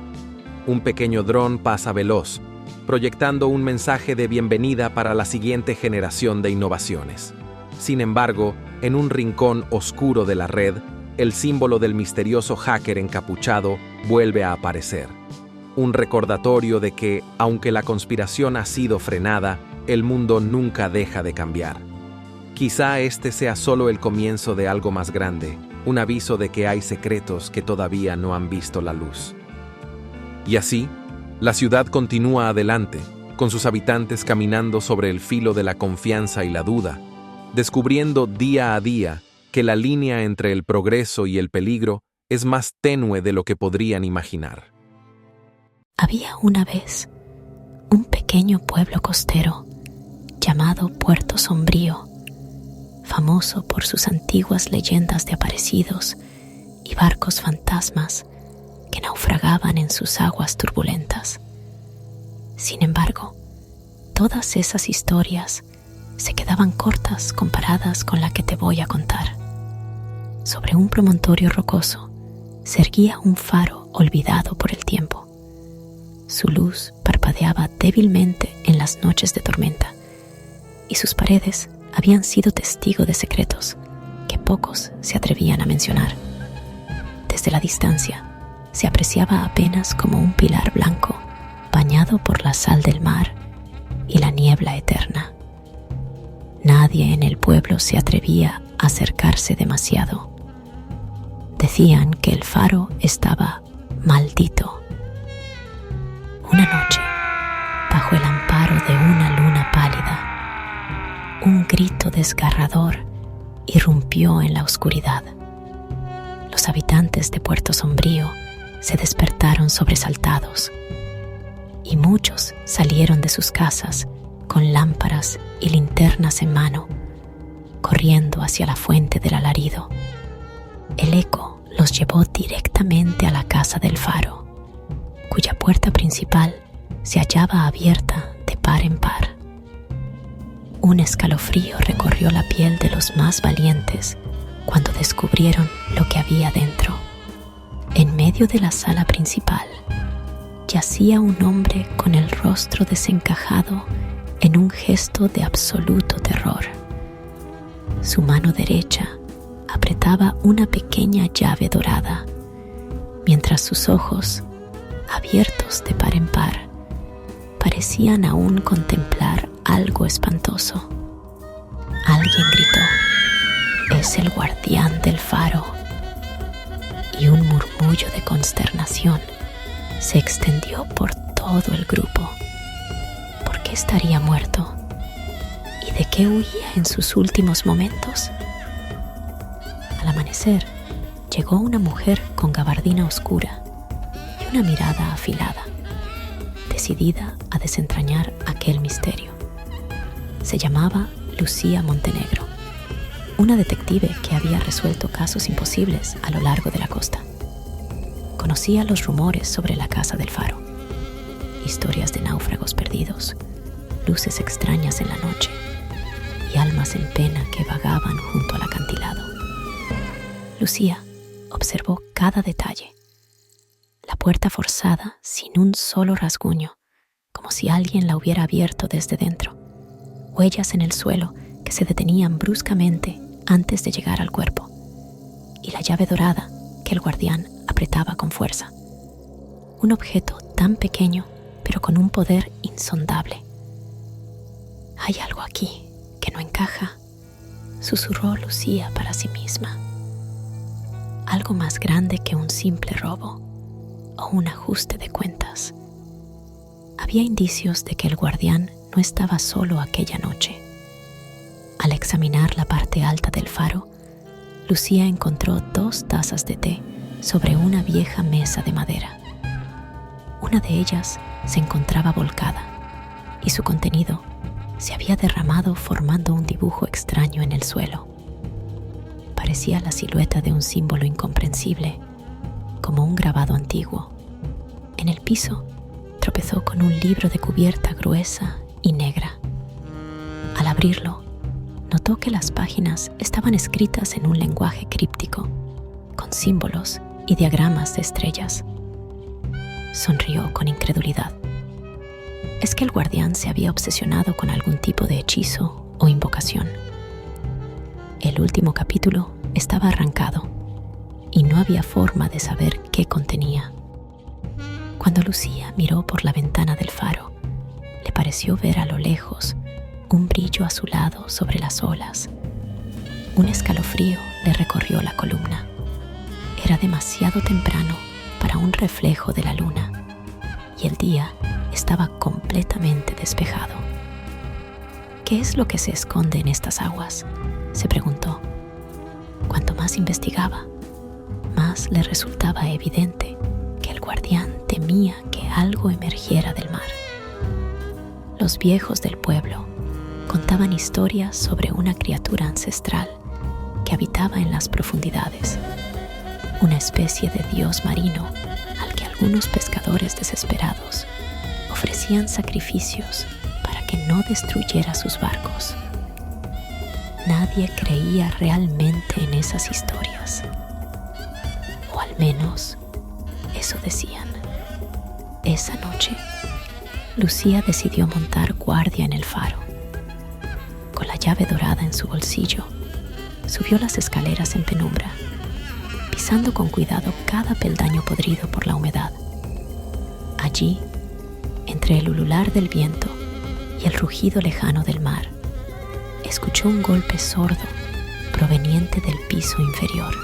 Un pequeño dron pasa veloz, proyectando un mensaje de bienvenida para la siguiente generación de innovaciones. Sin embargo, en un rincón oscuro de la red, el símbolo del misterioso hacker encapuchado vuelve a aparecer. Un recordatorio de que, aunque la conspiración ha sido frenada, el mundo nunca deja de cambiar. Quizá este sea solo el comienzo de algo más grande, un aviso de que hay secretos que todavía no han visto la luz. Y así, La ciudad continúa adelante, con sus habitantes caminando sobre el filo de la confianza y la duda, descubriendo día a día que la línea entre el progreso y el peligro es más tenue de lo que podrían imaginar. Había una vez un pequeño pueblo costero llamado Puerto Sombrío, famoso por sus antiguas leyendas de aparecidos y barcos fantasmas que naufragaban en sus aguas turbulentas. Sin embargo, todas esas historias se quedaban cortas comparadas con la que te voy a contar. Sobre un promontorio rocoso se erguía un faro olvidado por el tiempo. Su luz parpadeaba débilmente en las noches de tormenta, y sus paredes habían sido testigo de secretos que pocos se atrevían a mencionar. Desde la distancia se apreciaba apenas como un pilar blanco bañado por la sal del mar y la niebla eterna. Nadie en el pueblo se atrevía a acercarse demasiado. Decían que el faro estaba maldito. Una noche, bajo el amparo de una luna pálida, un grito desgarrador irrumpió en la oscuridad. Los habitantes de Puerto Sombrío se despertaron sobresaltados, y muchos salieron de sus casas con lámparas y linternas en mano, corriendo hacia la fuente del alarido. El eco los llevó directamente a la casa del faro, cuya puerta principal se hallaba abierta de par en par. Un escalofrío recorrió la piel de los más valientes cuando descubrieron lo que había dentro. En medio de la sala principal yacía un hombre con el rostro desencajado en un gesto de absoluto terror. Su mano derecha apretaba una pequeña llave dorada, mientras sus ojos, abiertos de par en par, parecían aún contemplar algo espantoso. Alguien gritó: «Es el guardián del faro», y un murmullo de consternación se extendió por todo el grupo. ¿Por qué estaría muerto? ¿Y de qué huía en sus últimos momentos? Al amanecer, llegó una mujer con gabardina oscura y una mirada afilada, decidida a desentrañar aquel misterio. Se llamaba Lucía Montenegro, una detective que había resuelto casos imposibles a lo largo de la costa. Conocía los rumores sobre la casa del faro, historias de náufragos perdidos, luces extrañas en la noche y almas en pena que vagaban junto al acantilado. Lucía observó cada detalle: la puerta forzada sin un solo rasguño, como si alguien la hubiera abierto desde dentro, huellas en el suelo que se detenían bruscamente antes de llegar al cuerpo, y la llave dorada que el guardián apretaba con fuerza. Un objeto tan pequeño, pero con un poder insondable. «Hay algo aquí que no encaja», susurró Lucía para sí misma. Algo más grande que un simple robo o un ajuste de cuentas. Había indicios de que el guardián no estaba solo aquella noche. Al examinar la parte alta del faro, Lucía encontró 2 tazas de té sobre una vieja mesa de madera. Una de ellas se encontraba volcada y su contenido se había derramado formando un dibujo extraño en el suelo. Parecía la silueta de un símbolo incomprensible, como un grabado antiguo. En el piso tropezó con un libro de cubierta gruesa y negra. Al abrirlo, notó que las páginas estaban escritas en un lenguaje críptico, con símbolos y diagramas de estrellas. Sonrió con incredulidad. ¿Es que el guardián se había obsesionado con algún tipo de hechizo o invocación? El último capítulo estaba arrancado y no había forma de saber qué contenía. Cuando Lucía miró por la ventana del faro, le pareció ver a lo lejos un brillo azulado sobre las olas. Un escalofrío le recorrió la columna. Era demasiado temprano para un reflejo de la luna, y el día estaba completamente despejado. ¿Qué es lo que se esconde en estas aguas?, se preguntó. Cuanto más investigaba, más le resultaba evidente que el guardián temía que algo emergiera del mar. Los viejos del pueblo contaban historias sobre una criatura ancestral que habitaba en las profundidades, una especie de dios marino al que algunos pescadores desesperados ofrecían sacrificios para que no destruyera sus barcos. Nadie creía realmente en esas historias, o al menos eso decían. Esa noche, Lucía decidió montar guardia en el faro. Con la llave dorada en su bolsillo, subió las escaleras en penumbra, pisando con cuidado cada peldaño podrido por la humedad. Allí, entre el ulular del viento y el rugido lejano del mar, escuchó un golpe sordo proveniente del piso inferior.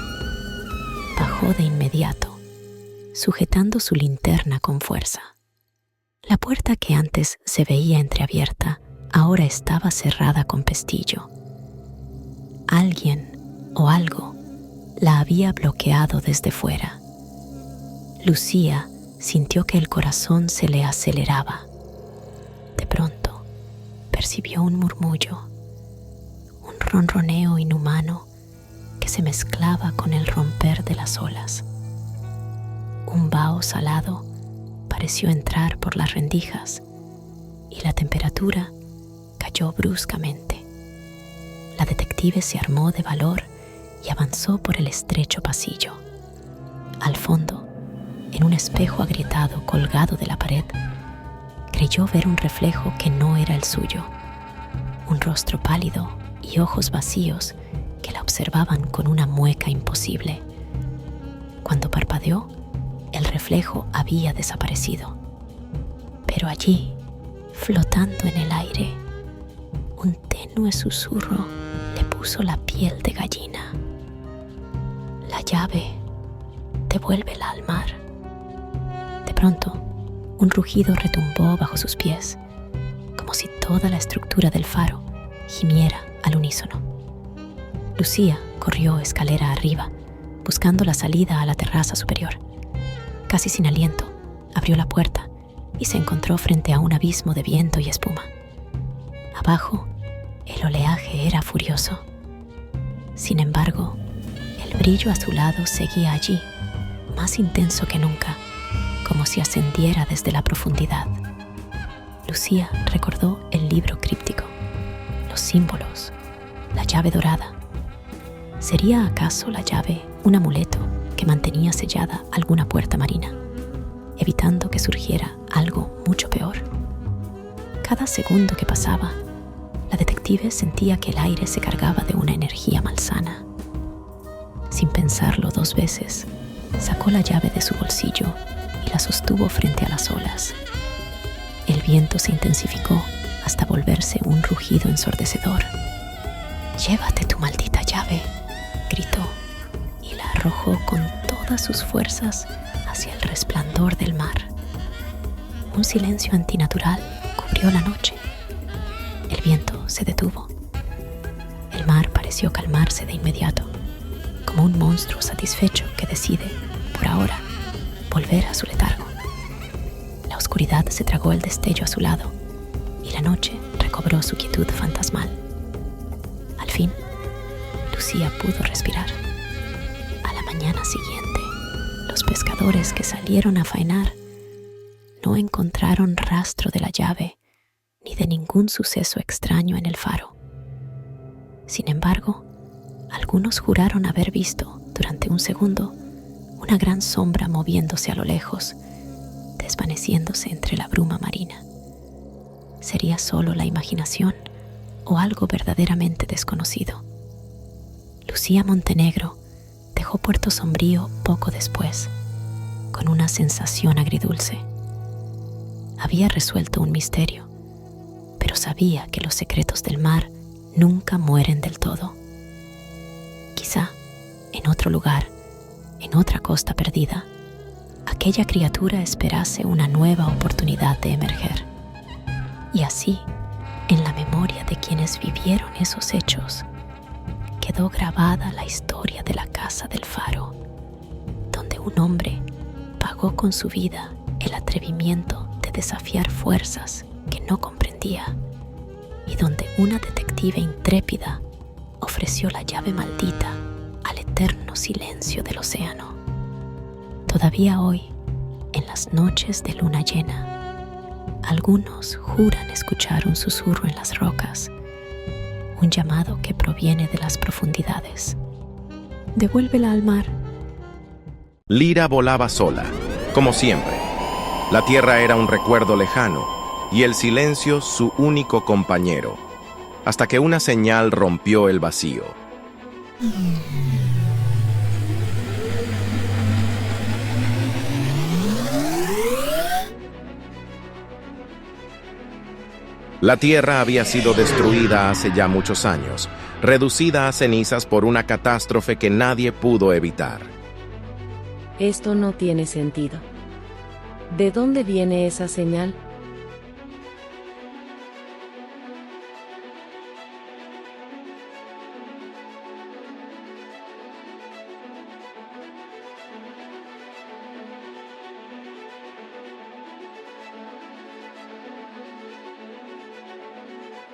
Bajó de inmediato, sujetando su linterna con fuerza. La puerta que antes se veía entreabierta ahora estaba cerrada con pestillo. Alguien o algo la había bloqueado desde fuera. Lucía sintió que el corazón se le aceleraba. De pronto, percibió un murmullo, un ronroneo inhumano que se mezclaba con el romper de las olas. Un vaho salado pareció entrar por las rendijas y la temperatura cayó bruscamente. La detective se armó de valor y avanzó por el estrecho pasillo. Al fondo, en un espejo agrietado colgado de la pared, creyó ver un reflejo que no era el suyo, un rostro pálido y ojos vacíos que la observaban con una mueca imposible. Cuando parpadeó, el reflejo había desaparecido. Pero allí, flotando en el aire, un tenue susurro le puso la piel de gallina. La llave, devuélvela al mar. De pronto, un rugido retumbó bajo sus pies, como si toda la estructura del faro gimiera al unísono. Lucía corrió escalera arriba, buscando la salida a la terraza superior. Casi sin aliento, abrió la puerta y se encontró frente a un abismo de viento y espuma. Abajo, el oleaje era furioso. Sin embargo, el brillo azulado seguía allí, más intenso que nunca, como si ascendiera desde la profundidad. Lucía recordó el libro críptico, los símbolos, la llave dorada. ¿Sería acaso la llave un amuleto que mantenía sellada alguna puerta marina, evitando que surgiera algo mucho peor? Cada segundo que pasaba, la detective sentía que el aire se cargaba de una energía malsana. Sin pensarlo 2 veces, sacó la llave de su bolsillo y la sostuvo frente a las olas. El viento se intensificó hasta volverse un rugido ensordecedor. «¡Llévate tu maldita llave!», gritó, y la arrojó con todas sus fuerzas hacia el resplandor del mar. Un silencio antinatural cubrió la noche. El viento se detuvo. El mar pareció calmarse de inmediato, como un monstruo satisfecho que decide, por ahora, volver a su letargo. La oscuridad se tragó el destello azulado y la noche recobró su quietud fantasmal. Al fin, Lucía pudo respirar. A la mañana siguiente, los pescadores que salieron a faenar no encontraron rastro de la llave ni de ningún suceso extraño en el faro. Sin embargo, algunos juraron haber visto, durante un segundo, una gran sombra moviéndose a lo lejos, desvaneciéndose entre la bruma marina. ¿Sería solo la imaginación o algo verdaderamente desconocido? Lucía Montenegro dejó Puerto Sombrío poco después, con una sensación agridulce. Había resuelto un misterio, pero sabía que los secretos del mar nunca mueren del todo. Quizá, en otro lugar, en otra costa perdida, aquella criatura esperase una nueva oportunidad de emerger. Y así, en la memoria de quienes vivieron esos hechos, quedó grabada la historia de la Casa del Faro, donde un hombre pagó con su vida el atrevimiento de desafiar fuerzas que no comprendía, y donde una detective intrépida ofreció la llave maldita al eterno silencio del océano. Todavía hoy, en las noches de luna llena, algunos juran escuchar un susurro en las rocas, un llamado que proviene de las profundidades. Devuélvela al mar. Lyra volaba sola, como siempre. La tierra era un recuerdo lejano, y el silencio su único compañero, hasta que una señal rompió el vacío. La Tierra había sido destruida hace ya muchos años, reducida a cenizas por una catástrofe que nadie pudo evitar. Esto no tiene sentido. ¿De dónde viene esa señal?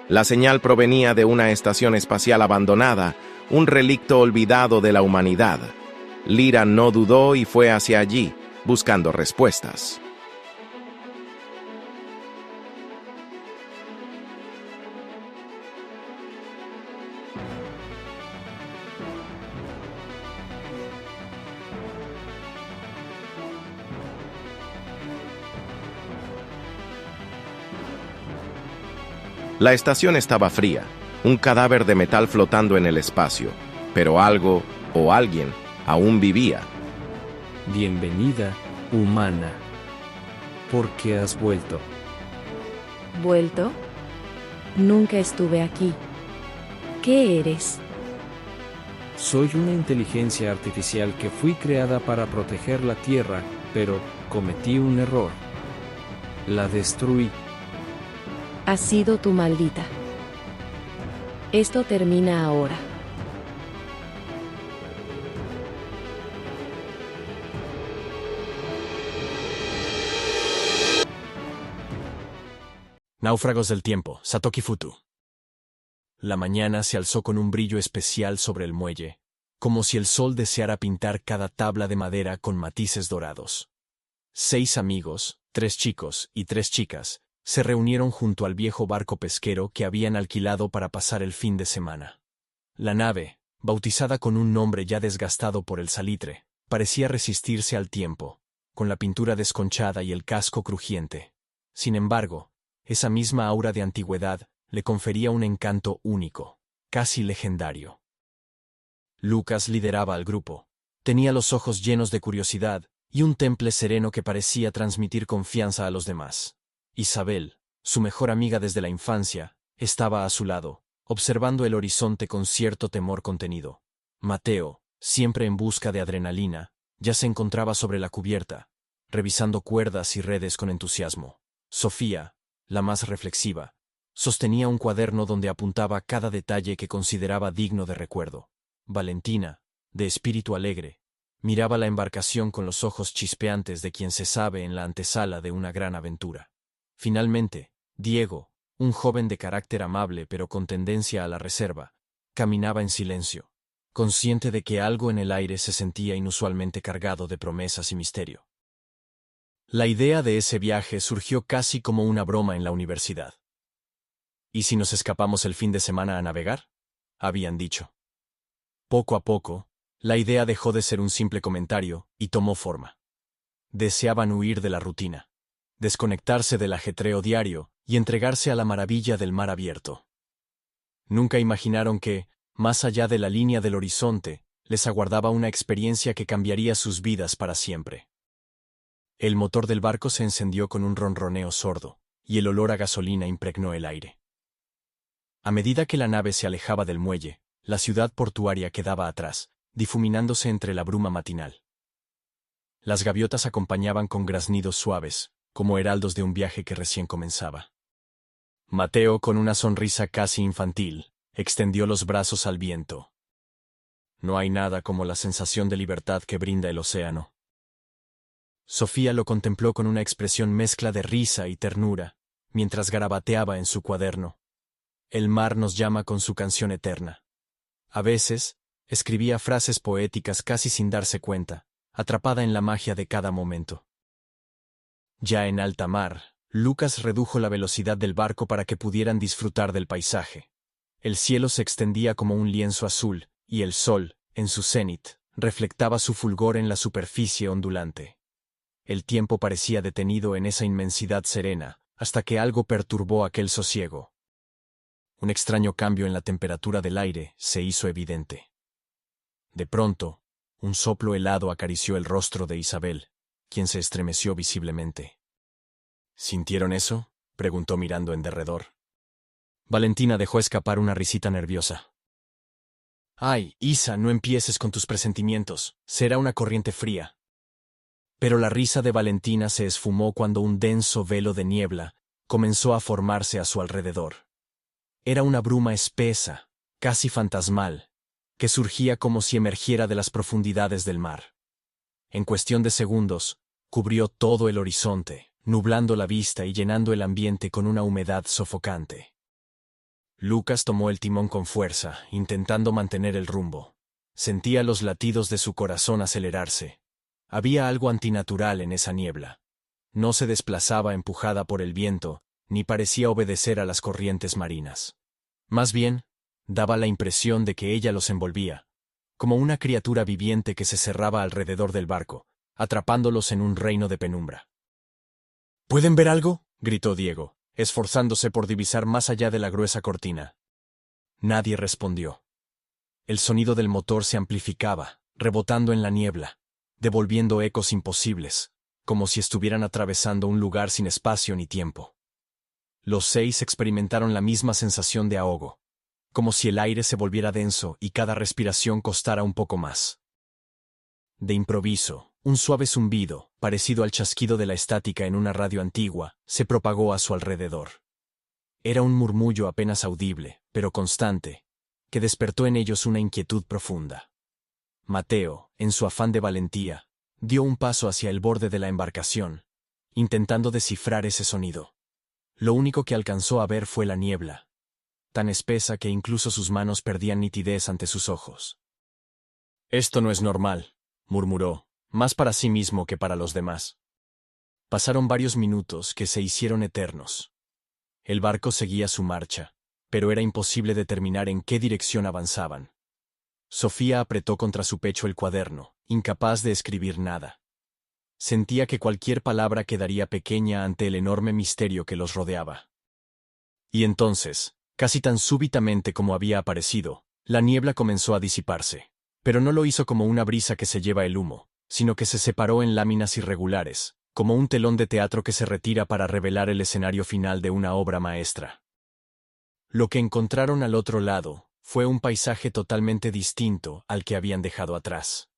La señal provenía de una estación espacial abandonada, un relicto olvidado de la humanidad. Lyra no dudó y fue hacia allí, buscando respuestas. La estación estaba fría, un cadáver de metal flotando en el espacio, pero algo o alguien aún vivía. Bienvenida, humana. ¿Por qué has vuelto? ¿Vuelto? Nunca estuve aquí. ¿Qué eres? Soy una inteligencia artificial que fui creada para proteger la Tierra, pero cometí un error. La destruí. Has sido tu maldita. Esto termina ahora. Náufragos del tiempo, Satoki Futu. La mañana se alzó con un brillo especial sobre el muelle, como si el sol deseara pintar cada tabla de madera con matices dorados. 6 amigos, 3 chicos y 3 chicas, se reunieron junto al viejo barco pesquero que habían alquilado para pasar el fin de semana. La nave, bautizada con un nombre ya desgastado por el salitre, parecía resistirse al tiempo, con la pintura desconchada y el casco crujiente. Sin embargo, esa misma aura de antigüedad le confería un encanto único, casi legendario. Lucas lideraba al grupo. Tenía los ojos llenos de curiosidad y un temple sereno que parecía transmitir confianza a los demás. Isabel, su mejor amiga desde la infancia, estaba a su lado, observando el horizonte con cierto temor contenido. Mateo, siempre en busca de adrenalina, ya se encontraba sobre la cubierta, revisando cuerdas y redes con entusiasmo. Sofía, la más reflexiva, sostenía un cuaderno donde apuntaba cada detalle que consideraba digno de recuerdo. Valentina, de espíritu alegre, miraba la embarcación con los ojos chispeantes de quien se sabe en la antesala de una gran aventura. Finalmente, Diego, un joven de carácter amable pero con tendencia a la reserva, caminaba en silencio, consciente de que algo en el aire se sentía inusualmente cargado de promesas y misterio. La idea de ese viaje surgió casi como una broma en la universidad. ¿Y si nos escapamos el fin de semana a navegar?, habían dicho. Poco a poco, la idea dejó de ser un simple comentario y tomó forma. Deseaban huir de la rutina, desconectarse del ajetreo diario y entregarse a la maravilla del mar abierto. Nunca imaginaron que, más allá de la línea del horizonte, les aguardaba una experiencia que cambiaría sus vidas para siempre. El motor del barco se encendió con un ronroneo sordo, y el olor a gasolina impregnó el aire. A medida que la nave se alejaba del muelle, la ciudad portuaria quedaba atrás, difuminándose entre la bruma matinal. Las gaviotas acompañaban con graznidos suaves, como heraldos de un viaje que recién comenzaba. Mateo, con una sonrisa casi infantil, extendió los brazos al viento. No hay nada como la sensación de libertad que brinda el océano. Sofía lo contempló con una expresión mezcla de risa y ternura, mientras garabateaba en su cuaderno. El mar nos llama con su canción eterna. A veces, escribía frases poéticas casi sin darse cuenta, atrapada en la magia de cada momento. Ya en alta mar, Lucas redujo la velocidad del barco para que pudieran disfrutar del paisaje. El cielo se extendía como un lienzo azul, y el sol, en su cénit, reflectaba su fulgor en la superficie ondulante. El tiempo parecía detenido en esa inmensidad serena, hasta que algo perturbó aquel sosiego. Un extraño cambio en la temperatura del aire se hizo evidente. De pronto, un soplo helado acarició el rostro de Isabel, quien se estremeció visiblemente. ¿Sintieron eso?, preguntó mirando en derredor. Valentina dejó escapar una risita nerviosa. «Ay, Isa, no empieces con tus presentimientos, será una corriente fría». Pero la risa de Valentina se esfumó cuando un denso velo de niebla comenzó a formarse a su alrededor. Era una bruma espesa, casi fantasmal, que surgía como si emergiera de las profundidades del mar. En cuestión de segundos, cubrió todo el horizonte, nublando la vista y llenando el ambiente con una humedad sofocante. Lucas tomó el timón con fuerza, intentando mantener el rumbo. Sentía los latidos de su corazón acelerarse. Había algo antinatural en esa niebla. No se desplazaba empujada por el viento, ni parecía obedecer a las corrientes marinas. Más bien, daba la impresión de que ella los envolvía, como una criatura viviente que se cerraba alrededor del barco, atrapándolos en un reino de penumbra. ¿Pueden ver algo?, gritó Diego, esforzándose por divisar más allá de la gruesa cortina. Nadie respondió. El sonido del motor se amplificaba, rebotando en la niebla, devolviendo ecos imposibles, como si estuvieran atravesando un lugar sin espacio ni tiempo. Los 6 experimentaron la misma sensación de ahogo, como si el aire se volviera denso y cada respiración costara un poco más. De improviso, un suave zumbido, parecido al chasquido de la estática en una radio antigua, se propagó a su alrededor. Era un murmullo apenas audible, pero constante, que despertó en ellos una inquietud profunda. Mateo, en su afán de valentía, dio un paso hacia el borde de la embarcación, intentando descifrar ese sonido. Lo único que alcanzó a ver fue la niebla, tan espesa que incluso sus manos perdían nitidez ante sus ojos. «Esto no es normal», murmuró, más para sí mismo que para los demás. Pasaron varios minutos que se hicieron eternos. El barco seguía su marcha, pero era imposible determinar en qué dirección avanzaban. Sofía apretó contra su pecho el cuaderno, incapaz de escribir nada. Sentía que cualquier palabra quedaría pequeña ante el enorme misterio que los rodeaba. Y entonces, casi tan súbitamente como había aparecido, la niebla comenzó a disiparse, pero no lo hizo como una brisa que se lleva el humo, sino que se separó en láminas irregulares, como un telón de teatro que se retira para revelar el escenario final de una obra maestra. Lo que encontraron al otro lado fue un paisaje totalmente distinto al que habían dejado atrás.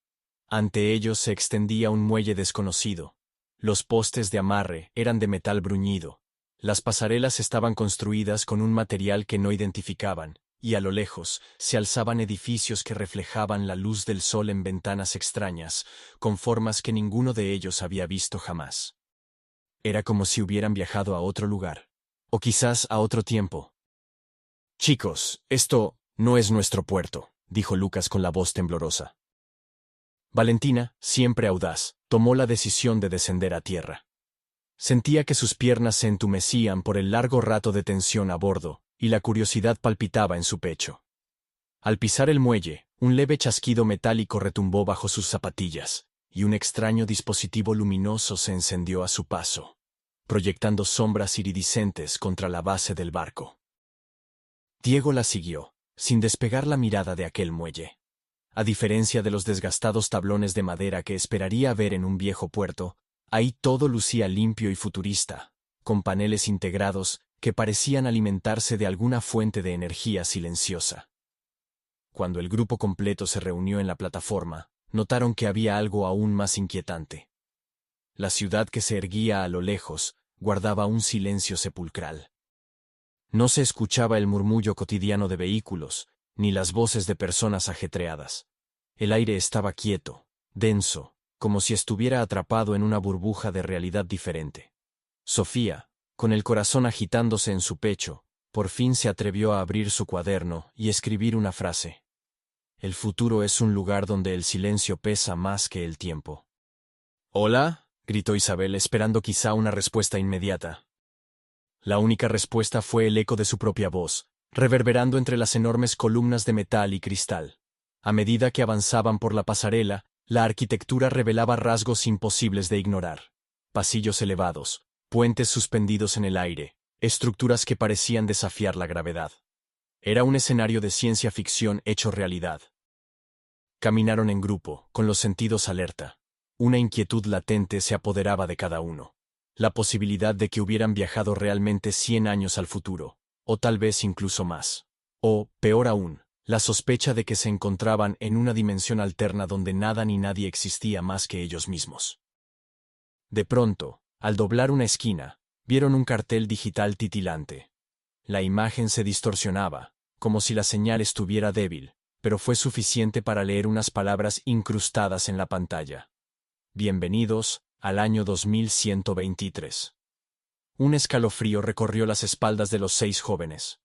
Ante ellos se extendía un muelle desconocido. Los postes de amarre eran de metal bruñido. Las pasarelas estaban construidas con un material que no identificaban, y a lo lejos se alzaban edificios que reflejaban la luz del sol en ventanas extrañas, con formas que ninguno de ellos había visto jamás. Era como si hubieran viajado a otro lugar, o quizás a otro tiempo. «Chicos, esto no es nuestro puerto», dijo Lucas con la voz temblorosa. Valentina, siempre audaz, tomó la decisión de descender a tierra. Sentía que sus piernas se entumecían por el largo rato de tensión a bordo, y la curiosidad palpitaba en su pecho. Al pisar el muelle, un leve chasquido metálico retumbó bajo sus zapatillas, y un extraño dispositivo luminoso se encendió a su paso, proyectando sombras iridiscentes contra la base del barco. Diego la siguió, sin despegar la mirada de aquel muelle. A diferencia de los desgastados tablones de madera que esperaría ver en un viejo puerto, ahí todo lucía limpio y futurista, con paneles integrados que parecían alimentarse de alguna fuente de energía silenciosa. Cuando el grupo completo se reunió en la plataforma, notaron que había algo aún más inquietante. La ciudad que se erguía a lo lejos guardaba un silencio sepulcral. No se escuchaba el murmullo cotidiano de vehículos, ni las voces de personas ajetreadas. El aire estaba quieto, denso, como si estuviera atrapado en una burbuja de realidad diferente. Sofía, con el corazón agitándose en su pecho, por fin se atrevió a abrir su cuaderno y escribir una frase. El futuro es un lugar donde el silencio pesa más que el tiempo. «¿Hola?», gritó Isabel, esperando quizá una respuesta inmediata. La única respuesta fue el eco de su propia voz, reverberando entre las enormes columnas de metal y cristal. A medida que avanzaban por la pasarela, la arquitectura revelaba rasgos imposibles de ignorar. Pasillos elevados, puentes suspendidos en el aire, estructuras que parecían desafiar la gravedad. Era un escenario de ciencia ficción hecho realidad. Caminaron en grupo, con los sentidos alerta. Una inquietud latente se apoderaba de cada uno. La posibilidad de que hubieran viajado realmente 100 años al futuro, o tal vez incluso más. O, peor aún, la sospecha de que se encontraban en una dimensión alterna donde nada ni nadie existía más que ellos mismos. De pronto, al doblar una esquina, vieron un cartel digital titilante. La imagen se distorsionaba, como si la señal estuviera débil, pero fue suficiente para leer unas palabras incrustadas en la pantalla. Bienvenidos al año 2123. Un escalofrío recorrió las espaldas de los 6 jóvenes.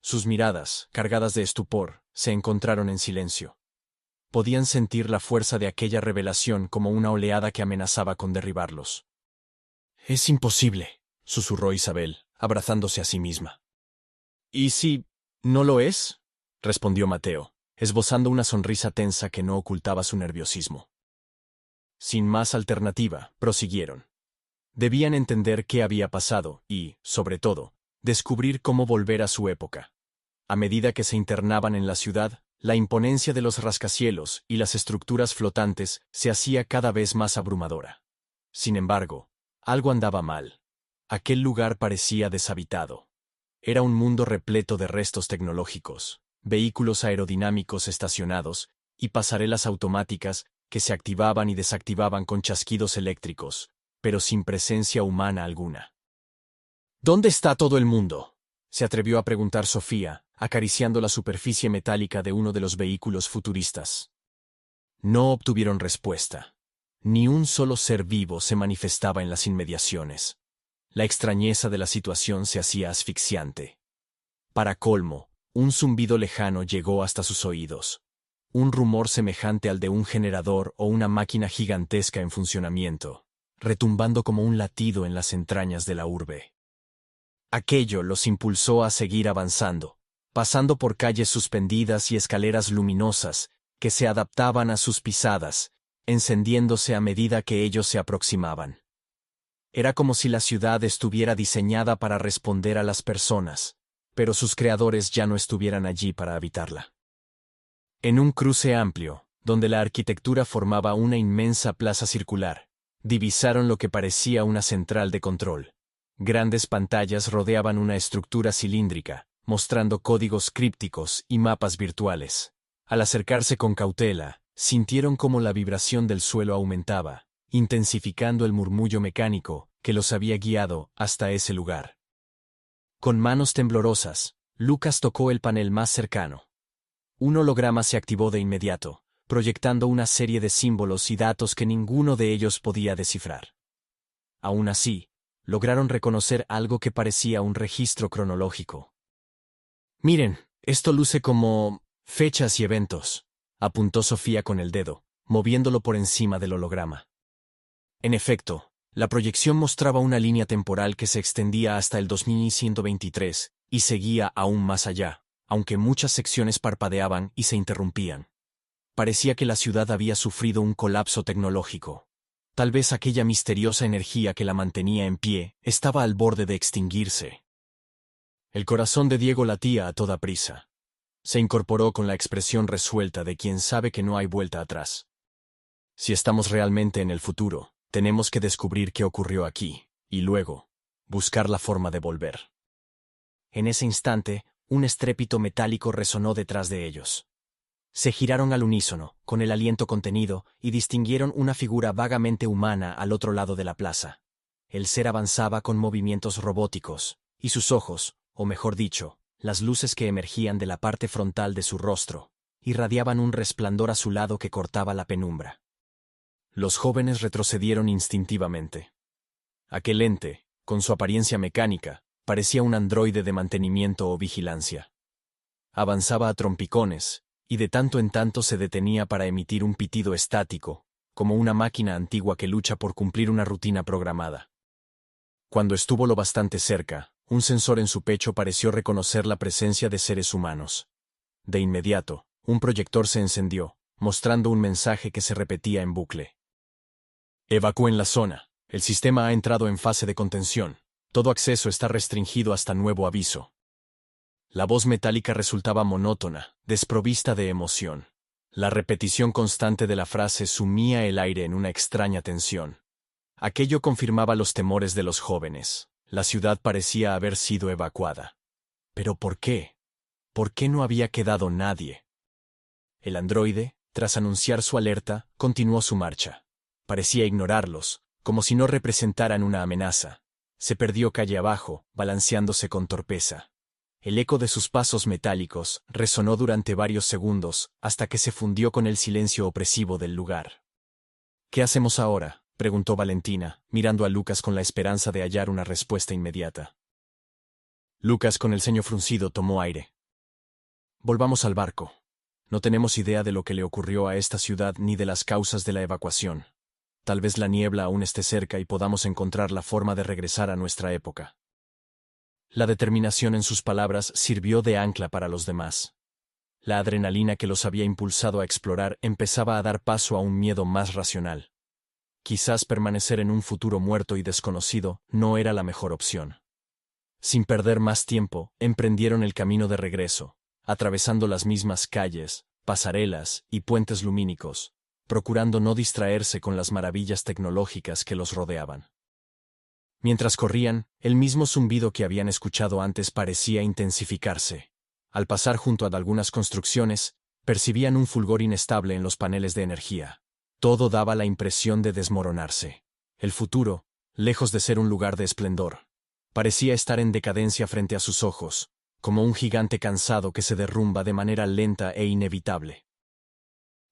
Sus miradas, cargadas de estupor, se encontraron en silencio. Podían sentir la fuerza de aquella revelación como una oleada que amenazaba con derribarlos. «Es imposible», susurró Isabel, abrazándose a sí misma. «¿Y si no lo es?», respondió Mateo, esbozando una sonrisa tensa que no ocultaba su nerviosismo. Sin más alternativa, prosiguieron. Debían entender qué había pasado y, sobre todo, descubrir cómo volver a su época. A medida que se internaban en la ciudad, la imponencia de los rascacielos y las estructuras flotantes se hacía cada vez más abrumadora. Sin embargo, algo andaba mal. Aquel lugar parecía deshabitado. Era un mundo repleto de restos tecnológicos, vehículos aerodinámicos estacionados y pasarelas automáticas que se activaban y desactivaban con chasquidos eléctricos, pero sin presencia humana alguna. «¿Dónde está todo el mundo?», se atrevió a preguntar Sofía, acariciando la superficie metálica de uno de los vehículos futuristas. No obtuvieron respuesta. Ni un solo ser vivo se manifestaba en las inmediaciones. La extrañeza de la situación se hacía asfixiante. Para colmo, un zumbido lejano llegó hasta sus oídos. Un rumor semejante al de un generador o una máquina gigantesca en funcionamiento, retumbando como un latido en las entrañas de la urbe. Aquello los impulsó a seguir avanzando, pasando por calles suspendidas y escaleras luminosas que se adaptaban a sus pisadas, encendiéndose a medida que ellos se aproximaban. Era como si la ciudad estuviera diseñada para responder a las personas, pero sus creadores ya no estuvieran allí para habitarla. En un cruce amplio, donde la arquitectura formaba una inmensa plaza circular, divisaron lo que parecía una central de control. Grandes pantallas rodeaban una estructura cilíndrica, mostrando códigos crípticos y mapas virtuales. Al acercarse con cautela, sintieron cómo la vibración del suelo aumentaba, intensificando el murmullo mecánico que los había guiado hasta ese lugar. Con manos temblorosas, Lucas tocó el panel más cercano. Un holograma se activó de inmediato, proyectando una serie de símbolos y datos que ninguno de ellos podía descifrar. Aún así, lograron reconocer algo que parecía un registro cronológico. «Miren, esto luce como fechas y eventos», apuntó Sofía con el dedo, moviéndolo por encima del holograma. En efecto, la proyección mostraba una línea temporal que se extendía hasta el 2123 y seguía aún más allá, aunque muchas secciones parpadeaban y se interrumpían. Parecía que la ciudad había sufrido un colapso tecnológico. Tal vez aquella misteriosa energía que la mantenía en pie estaba al borde de extinguirse. El corazón de Diego latía a toda prisa. Se incorporó con la expresión resuelta de quien sabe que no hay vuelta atrás. Si estamos realmente en el futuro, tenemos que descubrir qué ocurrió aquí, y luego, buscar la forma de volver. En ese instante, un estrépito metálico resonó detrás de ellos. Se giraron al unísono, con el aliento contenido, y distinguieron una figura vagamente humana al otro lado de la plaza. El ser avanzaba con movimientos robóticos, y sus ojos, o mejor dicho, las luces que emergían de la parte frontal de su rostro, irradiaban un resplandor azulado que cortaba la penumbra. Los jóvenes retrocedieron instintivamente. Aquel ente, con su apariencia mecánica, parecía un androide de mantenimiento o vigilancia. Avanzaba a trompicones, y de tanto en tanto se detenía para emitir un pitido estático, como una máquina antigua que lucha por cumplir una rutina programada. Cuando estuvo lo bastante cerca, un sensor en su pecho pareció reconocer la presencia de seres humanos. De inmediato, un proyector se encendió, mostrando un mensaje que se repetía en bucle. Evacúen la zona. El sistema ha entrado en fase de contención. Todo acceso está restringido hasta nuevo aviso. La voz metálica resultaba monótona, desprovista de emoción. La repetición constante de la frase sumía el aire en una extraña tensión. Aquello confirmaba los temores de los jóvenes. La ciudad parecía haber sido evacuada. ¿Pero por qué? ¿Por qué no había quedado nadie? El androide, tras anunciar su alerta, continuó su marcha. Parecía ignorarlos, como si no representaran una amenaza. Se perdió calle abajo, balanceándose con torpeza. El eco de sus pasos metálicos resonó durante varios segundos, hasta que se fundió con el silencio opresivo del lugar. ¿Qué hacemos ahora?, preguntó Valentina, mirando a Lucas con la esperanza de hallar una respuesta inmediata. Lucas, con el ceño fruncido, tomó aire. Volvamos al barco. No tenemos idea de lo que le ocurrió a esta ciudad ni de las causas de la evacuación. Tal vez la niebla aún esté cerca y podamos encontrar la forma de regresar a nuestra época. La determinación en sus palabras sirvió de ancla para los demás. La adrenalina que los había impulsado a explorar empezaba a dar paso a un miedo más racional. Quizás permanecer en un futuro muerto y desconocido no era la mejor opción. Sin perder más tiempo, emprendieron el camino de regreso, atravesando las mismas calles, pasarelas y puentes lumínicos, procurando no distraerse con las maravillas tecnológicas que los rodeaban. Mientras corrían, el mismo zumbido que habían escuchado antes parecía intensificarse. Al pasar junto a algunas construcciones, percibían un fulgor inestable en los paneles de energía. Todo daba la impresión de desmoronarse. El futuro, lejos de ser un lugar de esplendor, parecía estar en decadencia frente a sus ojos, como un gigante cansado que se derrumba de manera lenta e inevitable.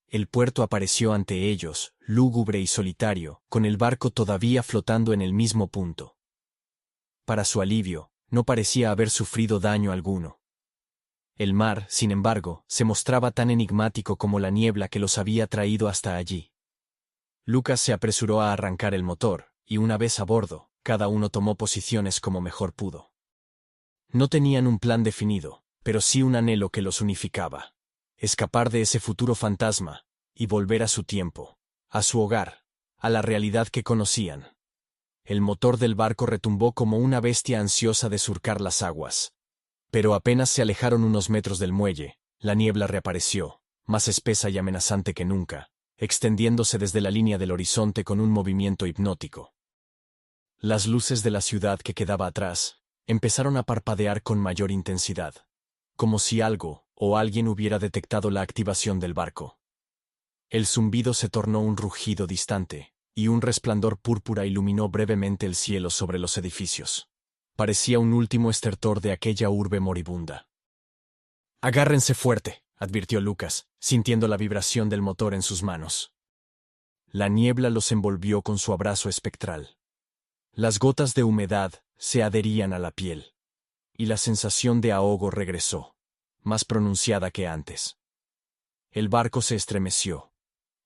El puerto apareció ante ellos, lúgubre y solitario, con el barco todavía flotando en el mismo punto. Para su alivio, no parecía haber sufrido daño alguno. El mar, sin embargo, se mostraba tan enigmático como la niebla que los había traído hasta allí. Lucas se apresuró a arrancar el motor, y una vez a bordo, cada uno tomó posiciones como mejor pudo. No tenían un plan definido, pero sí un anhelo que los unificaba. Escapar de ese futuro fantasma, y volver a su tiempo, a su hogar, a la realidad que conocían. El motor del barco retumbó como una bestia ansiosa de surcar las aguas. Pero apenas se alejaron unos metros del muelle, la niebla reapareció, más espesa y amenazante que nunca, extendiéndose desde la línea del horizonte con un movimiento hipnótico. Las luces de la ciudad que quedaba atrás empezaron a parpadear con mayor intensidad, como si algo o alguien hubiera detectado la activación del barco. El zumbido se tornó un rugido distante, y un resplandor púrpura iluminó brevemente el cielo sobre los edificios. Parecía un último estertor de aquella urbe moribunda. «Agárrense fuerte», advirtió Lucas, sintiendo la vibración del motor en sus manos. La niebla los envolvió con su abrazo espectral. Las gotas de humedad se adherían a la piel, y la sensación de ahogo regresó, más pronunciada que antes. El barco se estremeció,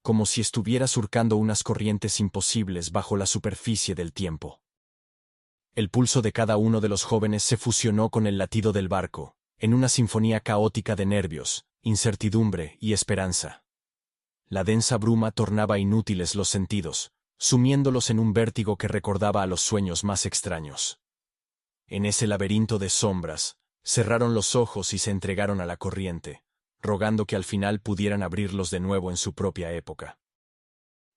como si estuviera surcando unas corrientes imposibles bajo la superficie del tiempo. El pulso de cada uno de los jóvenes se fusionó con el latido del barco, en una sinfonía caótica de nervios, incertidumbre y esperanza. La densa bruma tornaba inútiles los sentidos, sumiéndolos en un vértigo que recordaba a los sueños más extraños. En ese laberinto de sombras, cerraron los ojos y se entregaron a la corriente, rogando que al final pudieran abrirlos de nuevo en su propia época.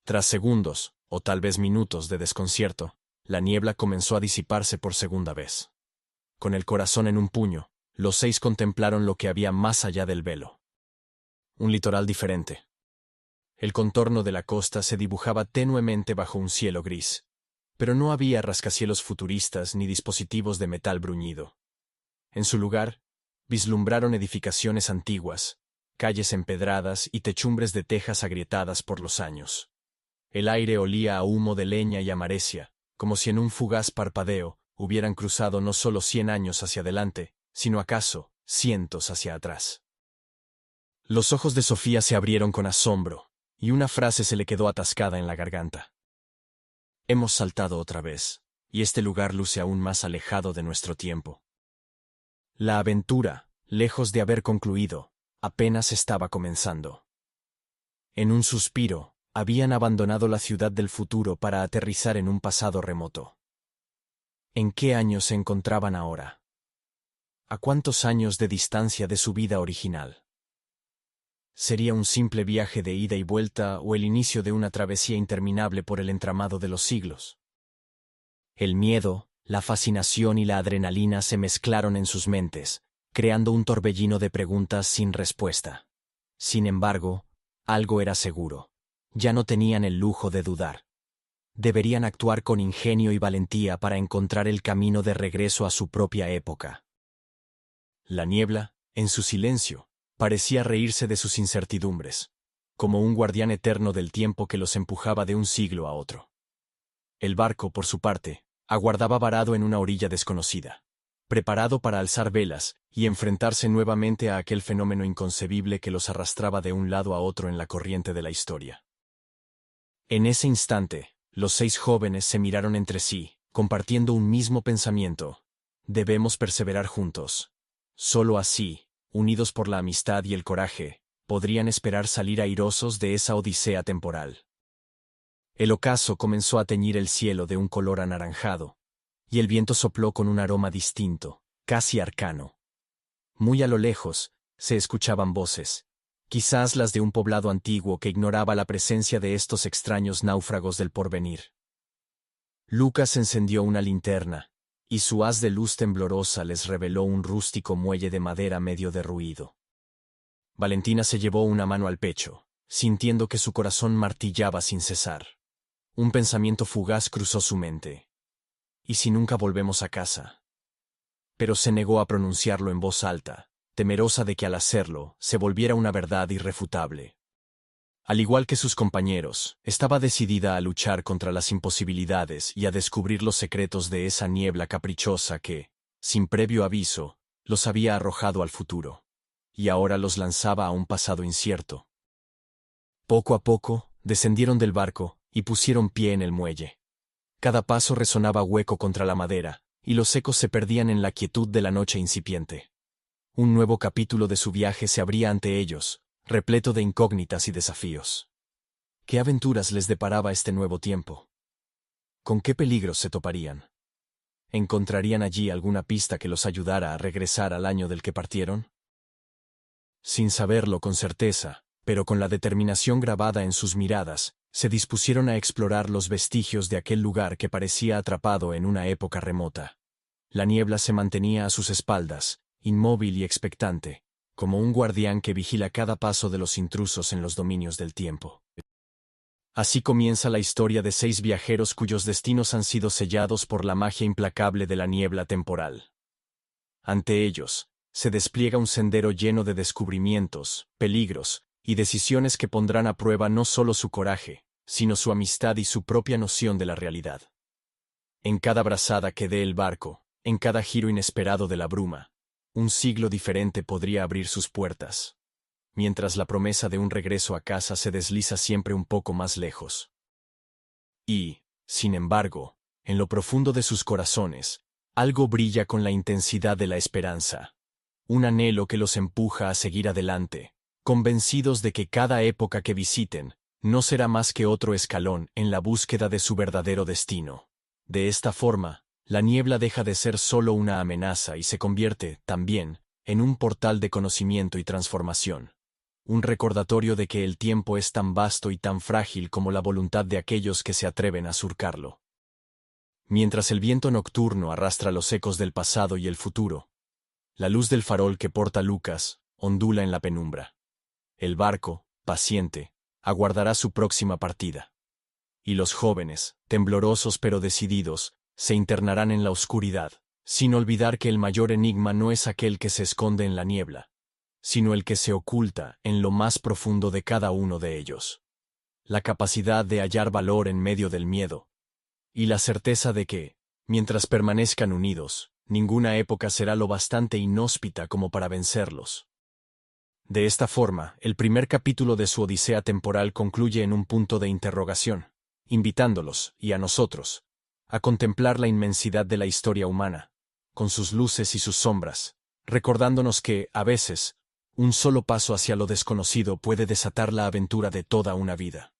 Tras segundos, o tal vez minutos de desconcierto, la niebla comenzó a disiparse por segunda vez. Con el corazón en un puño, los 6 contemplaron lo que había más allá del velo. un litoral diferente. El contorno de la costa se dibujaba tenuemente bajo un cielo gris, pero no había rascacielos futuristas ni dispositivos de metal bruñido. En su lugar, vislumbraron edificaciones antiguas, calles empedradas y techumbres de tejas agrietadas por los años. El aire olía a humo de leña y a marecia, como si en un fugaz parpadeo hubieran cruzado no solo 100 años hacia adelante, sino acaso cientos hacia atrás. Los ojos de Sofía se abrieron con asombro, y una frase se le quedó atascada en la garganta. Hemos saltado otra vez, y este lugar luce aún más alejado de nuestro tiempo. La aventura, lejos de haber concluido, apenas estaba comenzando. En un suspiro, habían abandonado la ciudad del futuro para aterrizar en un pasado remoto. ¿En qué año se encontraban ahora? ¿A cuántos años de distancia de su vida original? ¿Sería un simple viaje de ida y vuelta o el inicio de una travesía interminable por el entramado de los siglos? El miedo, la fascinación y la adrenalina se mezclaron en sus mentes, creando un torbellino de preguntas sin respuesta. Sin embargo, algo era seguro. Ya no tenían el lujo de dudar. Deberían actuar con ingenio y valentía para encontrar el camino de regreso a su propia época. La niebla, en su silencio, parecía reírse de sus incertidumbres, como un guardián eterno del tiempo que los empujaba de un siglo a otro. El barco, por su parte, aguardaba varado en una orilla desconocida, preparado para alzar velas y enfrentarse nuevamente a aquel fenómeno inconcebible que los arrastraba de un lado a otro en la corriente de la historia. En ese instante, los 6 jóvenes se miraron entre sí, compartiendo un mismo pensamiento. Debemos perseverar juntos. Solo así, unidos por la amistad y el coraje, podrían esperar salir airosos de esa odisea temporal. El ocaso comenzó a teñir el cielo de un color anaranjado, y el viento sopló con un aroma distinto, casi arcano. Muy a lo lejos, se escuchaban voces, quizás las de un poblado antiguo que ignoraba la presencia de estos extraños náufragos del porvenir. Lucas encendió una linterna, y su haz de luz temblorosa les reveló un rústico muelle de madera medio derruido. Valentina se llevó una mano al pecho, sintiendo que su corazón martillaba sin cesar. Un pensamiento fugaz cruzó su mente. ¿Y si nunca volvemos a casa? Pero se negó a pronunciarlo en voz alta, temerosa de que al hacerlo se volviera una verdad irrefutable. Al igual que sus compañeros, estaba decidida a luchar contra las imposibilidades y a descubrir los secretos de esa niebla caprichosa que, sin previo aviso, los había arrojado al futuro, y ahora los lanzaba a un pasado incierto. Poco a poco, descendieron del barco y pusieron pie en el muelle. Cada paso resonaba hueco contra la madera, y los ecos se perdían en la quietud de la noche incipiente. Un nuevo capítulo de su viaje se abría ante ellos, repleto de incógnitas y desafíos. ¿Qué aventuras les deparaba este nuevo tiempo? ¿Con qué peligros se toparían? ¿Encontrarían allí alguna pista que los ayudara a regresar al año del que partieron? Sin saberlo con certeza, pero con la determinación grabada en sus miradas, se dispusieron a explorar los vestigios de aquel lugar que parecía atrapado en una época remota. La niebla se mantenía a sus espaldas, inmóvil y expectante, como un guardián que vigila cada paso de los intrusos en los dominios del tiempo. Así comienza la historia de 6 viajeros cuyos destinos han sido sellados por la magia implacable de la niebla temporal. Ante ellos, se despliega un sendero lleno de descubrimientos, peligros, y decisiones que pondrán a prueba no solo su coraje, sino su amistad y su propia noción de la realidad. En cada brazada que dé el barco, en cada giro inesperado de la bruma, un siglo diferente podría abrir sus puertas, mientras la promesa de un regreso a casa se desliza siempre un poco más lejos. Y, sin embargo, en lo profundo de sus corazones, algo brilla con la intensidad de la esperanza, un anhelo que los empuja a seguir adelante, convencidos de que cada época que visiten no será más que otro escalón en la búsqueda de su verdadero destino. De esta forma, la niebla deja de ser solo una amenaza y se convierte, también, en un portal de conocimiento y transformación. Un recordatorio de que el tiempo es tan vasto y tan frágil como la voluntad de aquellos que se atreven a surcarlo. Mientras el viento nocturno arrastra los ecos del pasado y el futuro, la luz del farol que porta Lucas ondula en la penumbra. El barco, paciente, aguardará su próxima partida. Y los jóvenes, temblorosos pero decididos, se internarán en la oscuridad, sin olvidar que el mayor enigma no es aquel que se esconde en la niebla, sino el que se oculta en lo más profundo de cada uno de ellos. La capacidad de hallar valor en medio del miedo, y la certeza de que, mientras permanezcan unidos, ninguna época será lo bastante inhóspita como para vencerlos. De esta forma, el primer capítulo de su odisea temporal concluye en un punto de interrogación, invitándolos, y a nosotros, a contemplar la inmensidad de la historia humana, con sus luces y sus sombras, recordándonos que, a veces, un solo paso hacia lo desconocido puede desatar la aventura de toda una vida.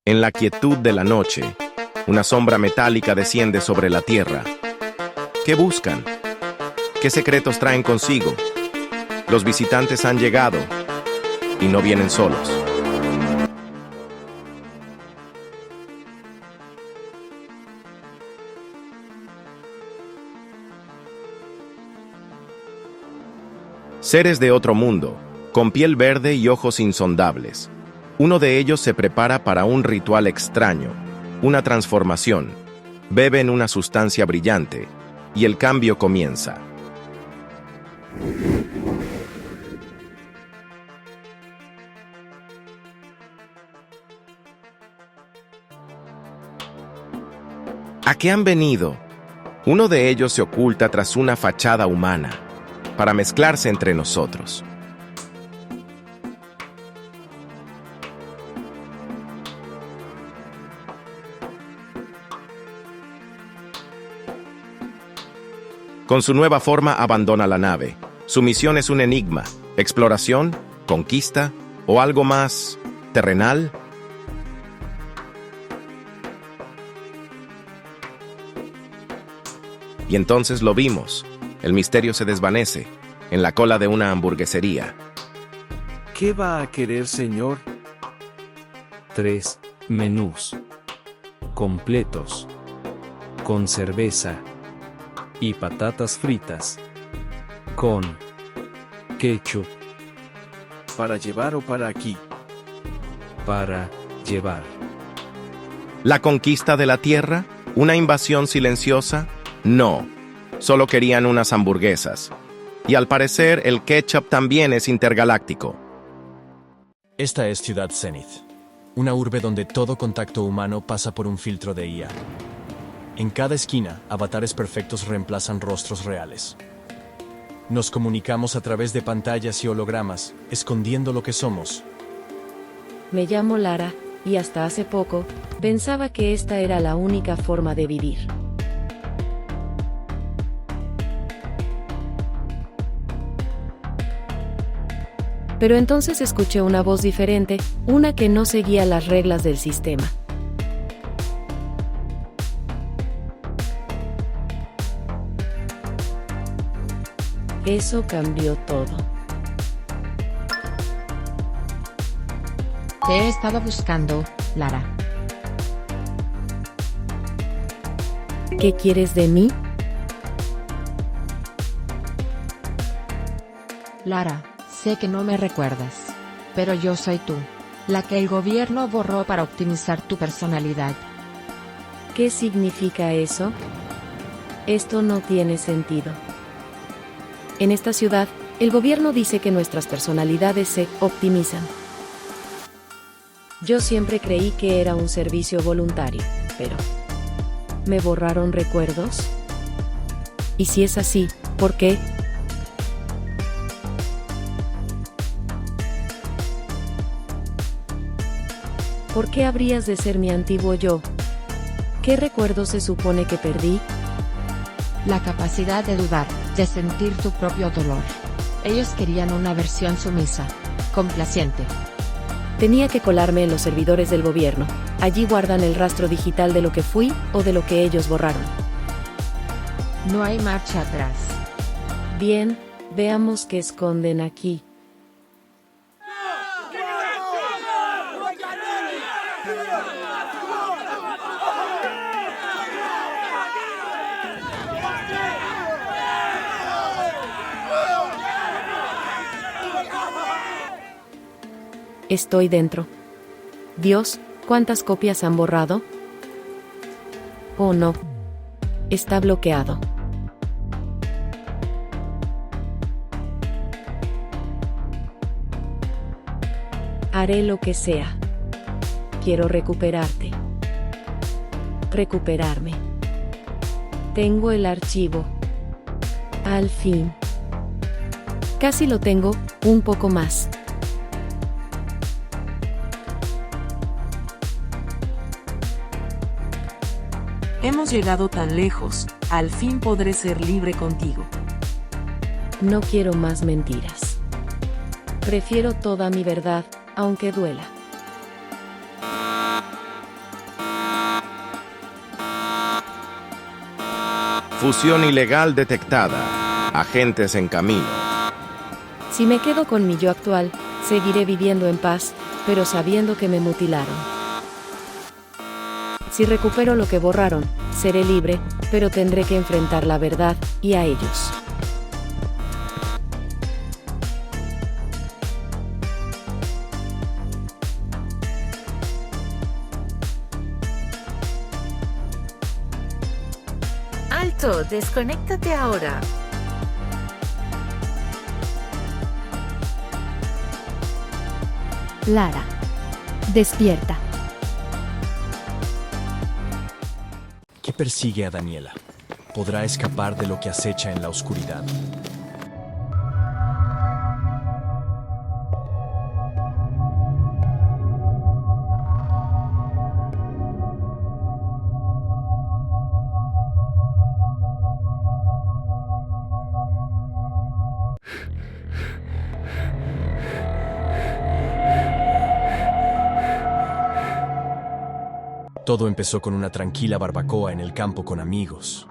En la quietud de la noche, una sombra metálica desciende sobre la tierra. ¿Qué buscan? ¿Qué secretos traen consigo? Los visitantes han llegado y no vienen solos. Seres de otro mundo, con piel verde y ojos insondables. Uno de ellos se prepara para un ritual extraño, una transformación. Beben una sustancia brillante y el cambio comienza. ¿A qué han venido? Uno de ellos se oculta tras una fachada humana, para mezclarse entre nosotros. Con su nueva forma abandona la nave. Su misión es un enigma, exploración, conquista o algo más terrenal. Y entonces lo vimos. El misterio se desvanece en la cola de una hamburguesería. ¿Qué va a querer, señor? 3 menús completos, con cerveza y patatas fritas, con ketchup. ¿Para llevar o para aquí? Para llevar. ¿La conquista de la Tierra? ¿Una invasión silenciosa? No, solo querían unas hamburguesas. Y al parecer el ketchup también es intergaláctico. Esta es Ciudad Zenith, una urbe donde todo contacto humano pasa por un filtro de IA. En cada esquina, avatares perfectos reemplazan rostros reales. Nos comunicamos a través de pantallas y hologramas, escondiendo lo que somos. Me llamo Lara, y hasta hace poco, pensaba que esta era la única forma de vivir. Pero entonces escuché una voz diferente, una que no seguía las reglas del sistema. Eso cambió todo. Te he estado buscando, Lara. ¿Qué quieres de mí? Lara, sé que no me recuerdas. Pero yo soy tú, la que el gobierno borró para optimizar tu personalidad. ¿Qué significa eso? Esto no tiene sentido. En esta ciudad, el gobierno dice que nuestras personalidades se optimizan. Yo siempre creí que era un servicio voluntario, pero ¿me borraron recuerdos? Y si es así, ¿por qué? ¿Por qué habrías de ser mi antiguo yo? ¿Qué recuerdo se supone que perdí? La capacidad de dudar, de sentir tu propio dolor. Ellos querían una versión sumisa, complaciente. Tenía que colarme en los servidores del gobierno. Allí guardan el rastro digital de lo que fui o de lo que ellos borraron. No hay marcha atrás. Bien, veamos qué esconden aquí. Estoy dentro. Dios, ¿cuántas copias han borrado? Oh no. Está bloqueado. Haré lo que sea. Quiero recuperarte. Recuperarme. Tengo el archivo. Al fin. Casi lo tengo, un poco más. Hemos llegado tan lejos, al fin podré ser libre contigo. No quiero más mentiras. Prefiero toda mi verdad, aunque duela. Fusión ilegal detectada. Agentes en camino. Si me quedo con mi yo actual, seguiré viviendo en paz, pero sabiendo que me mutilaron. Si recupero lo que borraron, seré libre, pero tendré que enfrentar la verdad, y a ellos. ¡Alto! ¡Desconéctate ahora! Lara, despierta. ¿Qué persigue a Daniela? ¿Podrá escapar de lo que acecha en la oscuridad? Todo empezó con una tranquila barbacoa en el campo con amigos.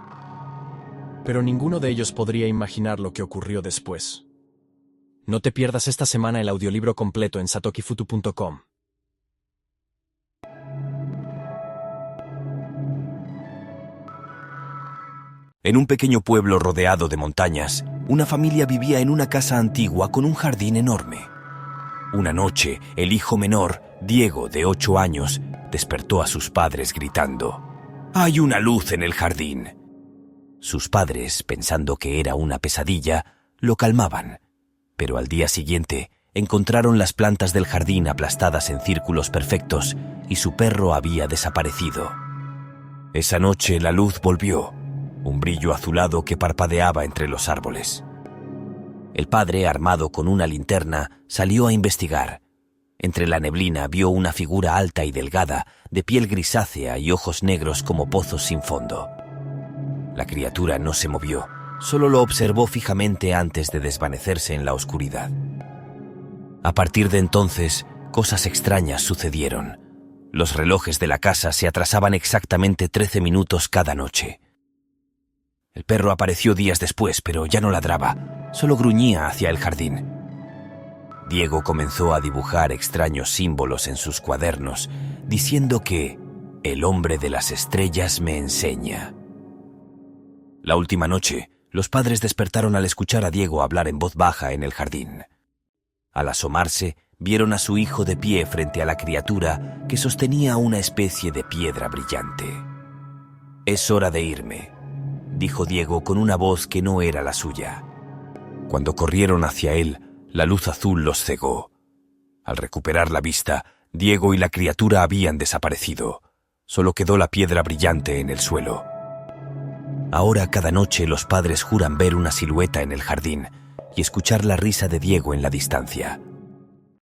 Pero ninguno de ellos podría imaginar lo que ocurrió después. No te pierdas esta semana el audiolibro completo en satokifutu.com. En un pequeño pueblo rodeado de montañas, una familia vivía en una casa antigua con un jardín enorme. Una noche, el hijo menor, Diego, de 8 años, despertó a sus padres gritando: «¡Hay una luz en el jardín!». Sus padres, pensando que era una pesadilla, lo calmaban, pero al día siguiente encontraron las plantas del jardín aplastadas en círculos perfectos y su perro había desaparecido. Esa noche la luz volvió, un brillo azulado que parpadeaba entre los árboles. El padre, armado con una linterna, salió a investigar. Entre la neblina vio una figura alta y delgada, de piel grisácea y ojos negros como pozos sin fondo. La criatura no se movió, solo lo observó fijamente antes de desvanecerse en la oscuridad. A partir de entonces, cosas extrañas sucedieron. Los relojes de la casa se atrasaban exactamente 13 minutos cada noche. El perro apareció días después, pero ya no ladraba, solo gruñía hacia el jardín. Diego comenzó a dibujar extraños símbolos en sus cuadernos, diciendo que el hombre de las estrellas me enseña. La última noche, los padres despertaron al escuchar a Diego hablar en voz baja en el jardín. Al asomarse, vieron a su hijo de pie frente a la criatura que sostenía una especie de piedra brillante. «Es hora de irme», dijo Diego con una voz que no era la suya. Cuando corrieron hacia él, la luz azul los cegó. Al recuperar la vista, Diego y la criatura habían desaparecido. Solo quedó la piedra brillante en el suelo. Ahora cada noche los padres juran ver una silueta en el jardín y escuchar la risa de Diego en la distancia.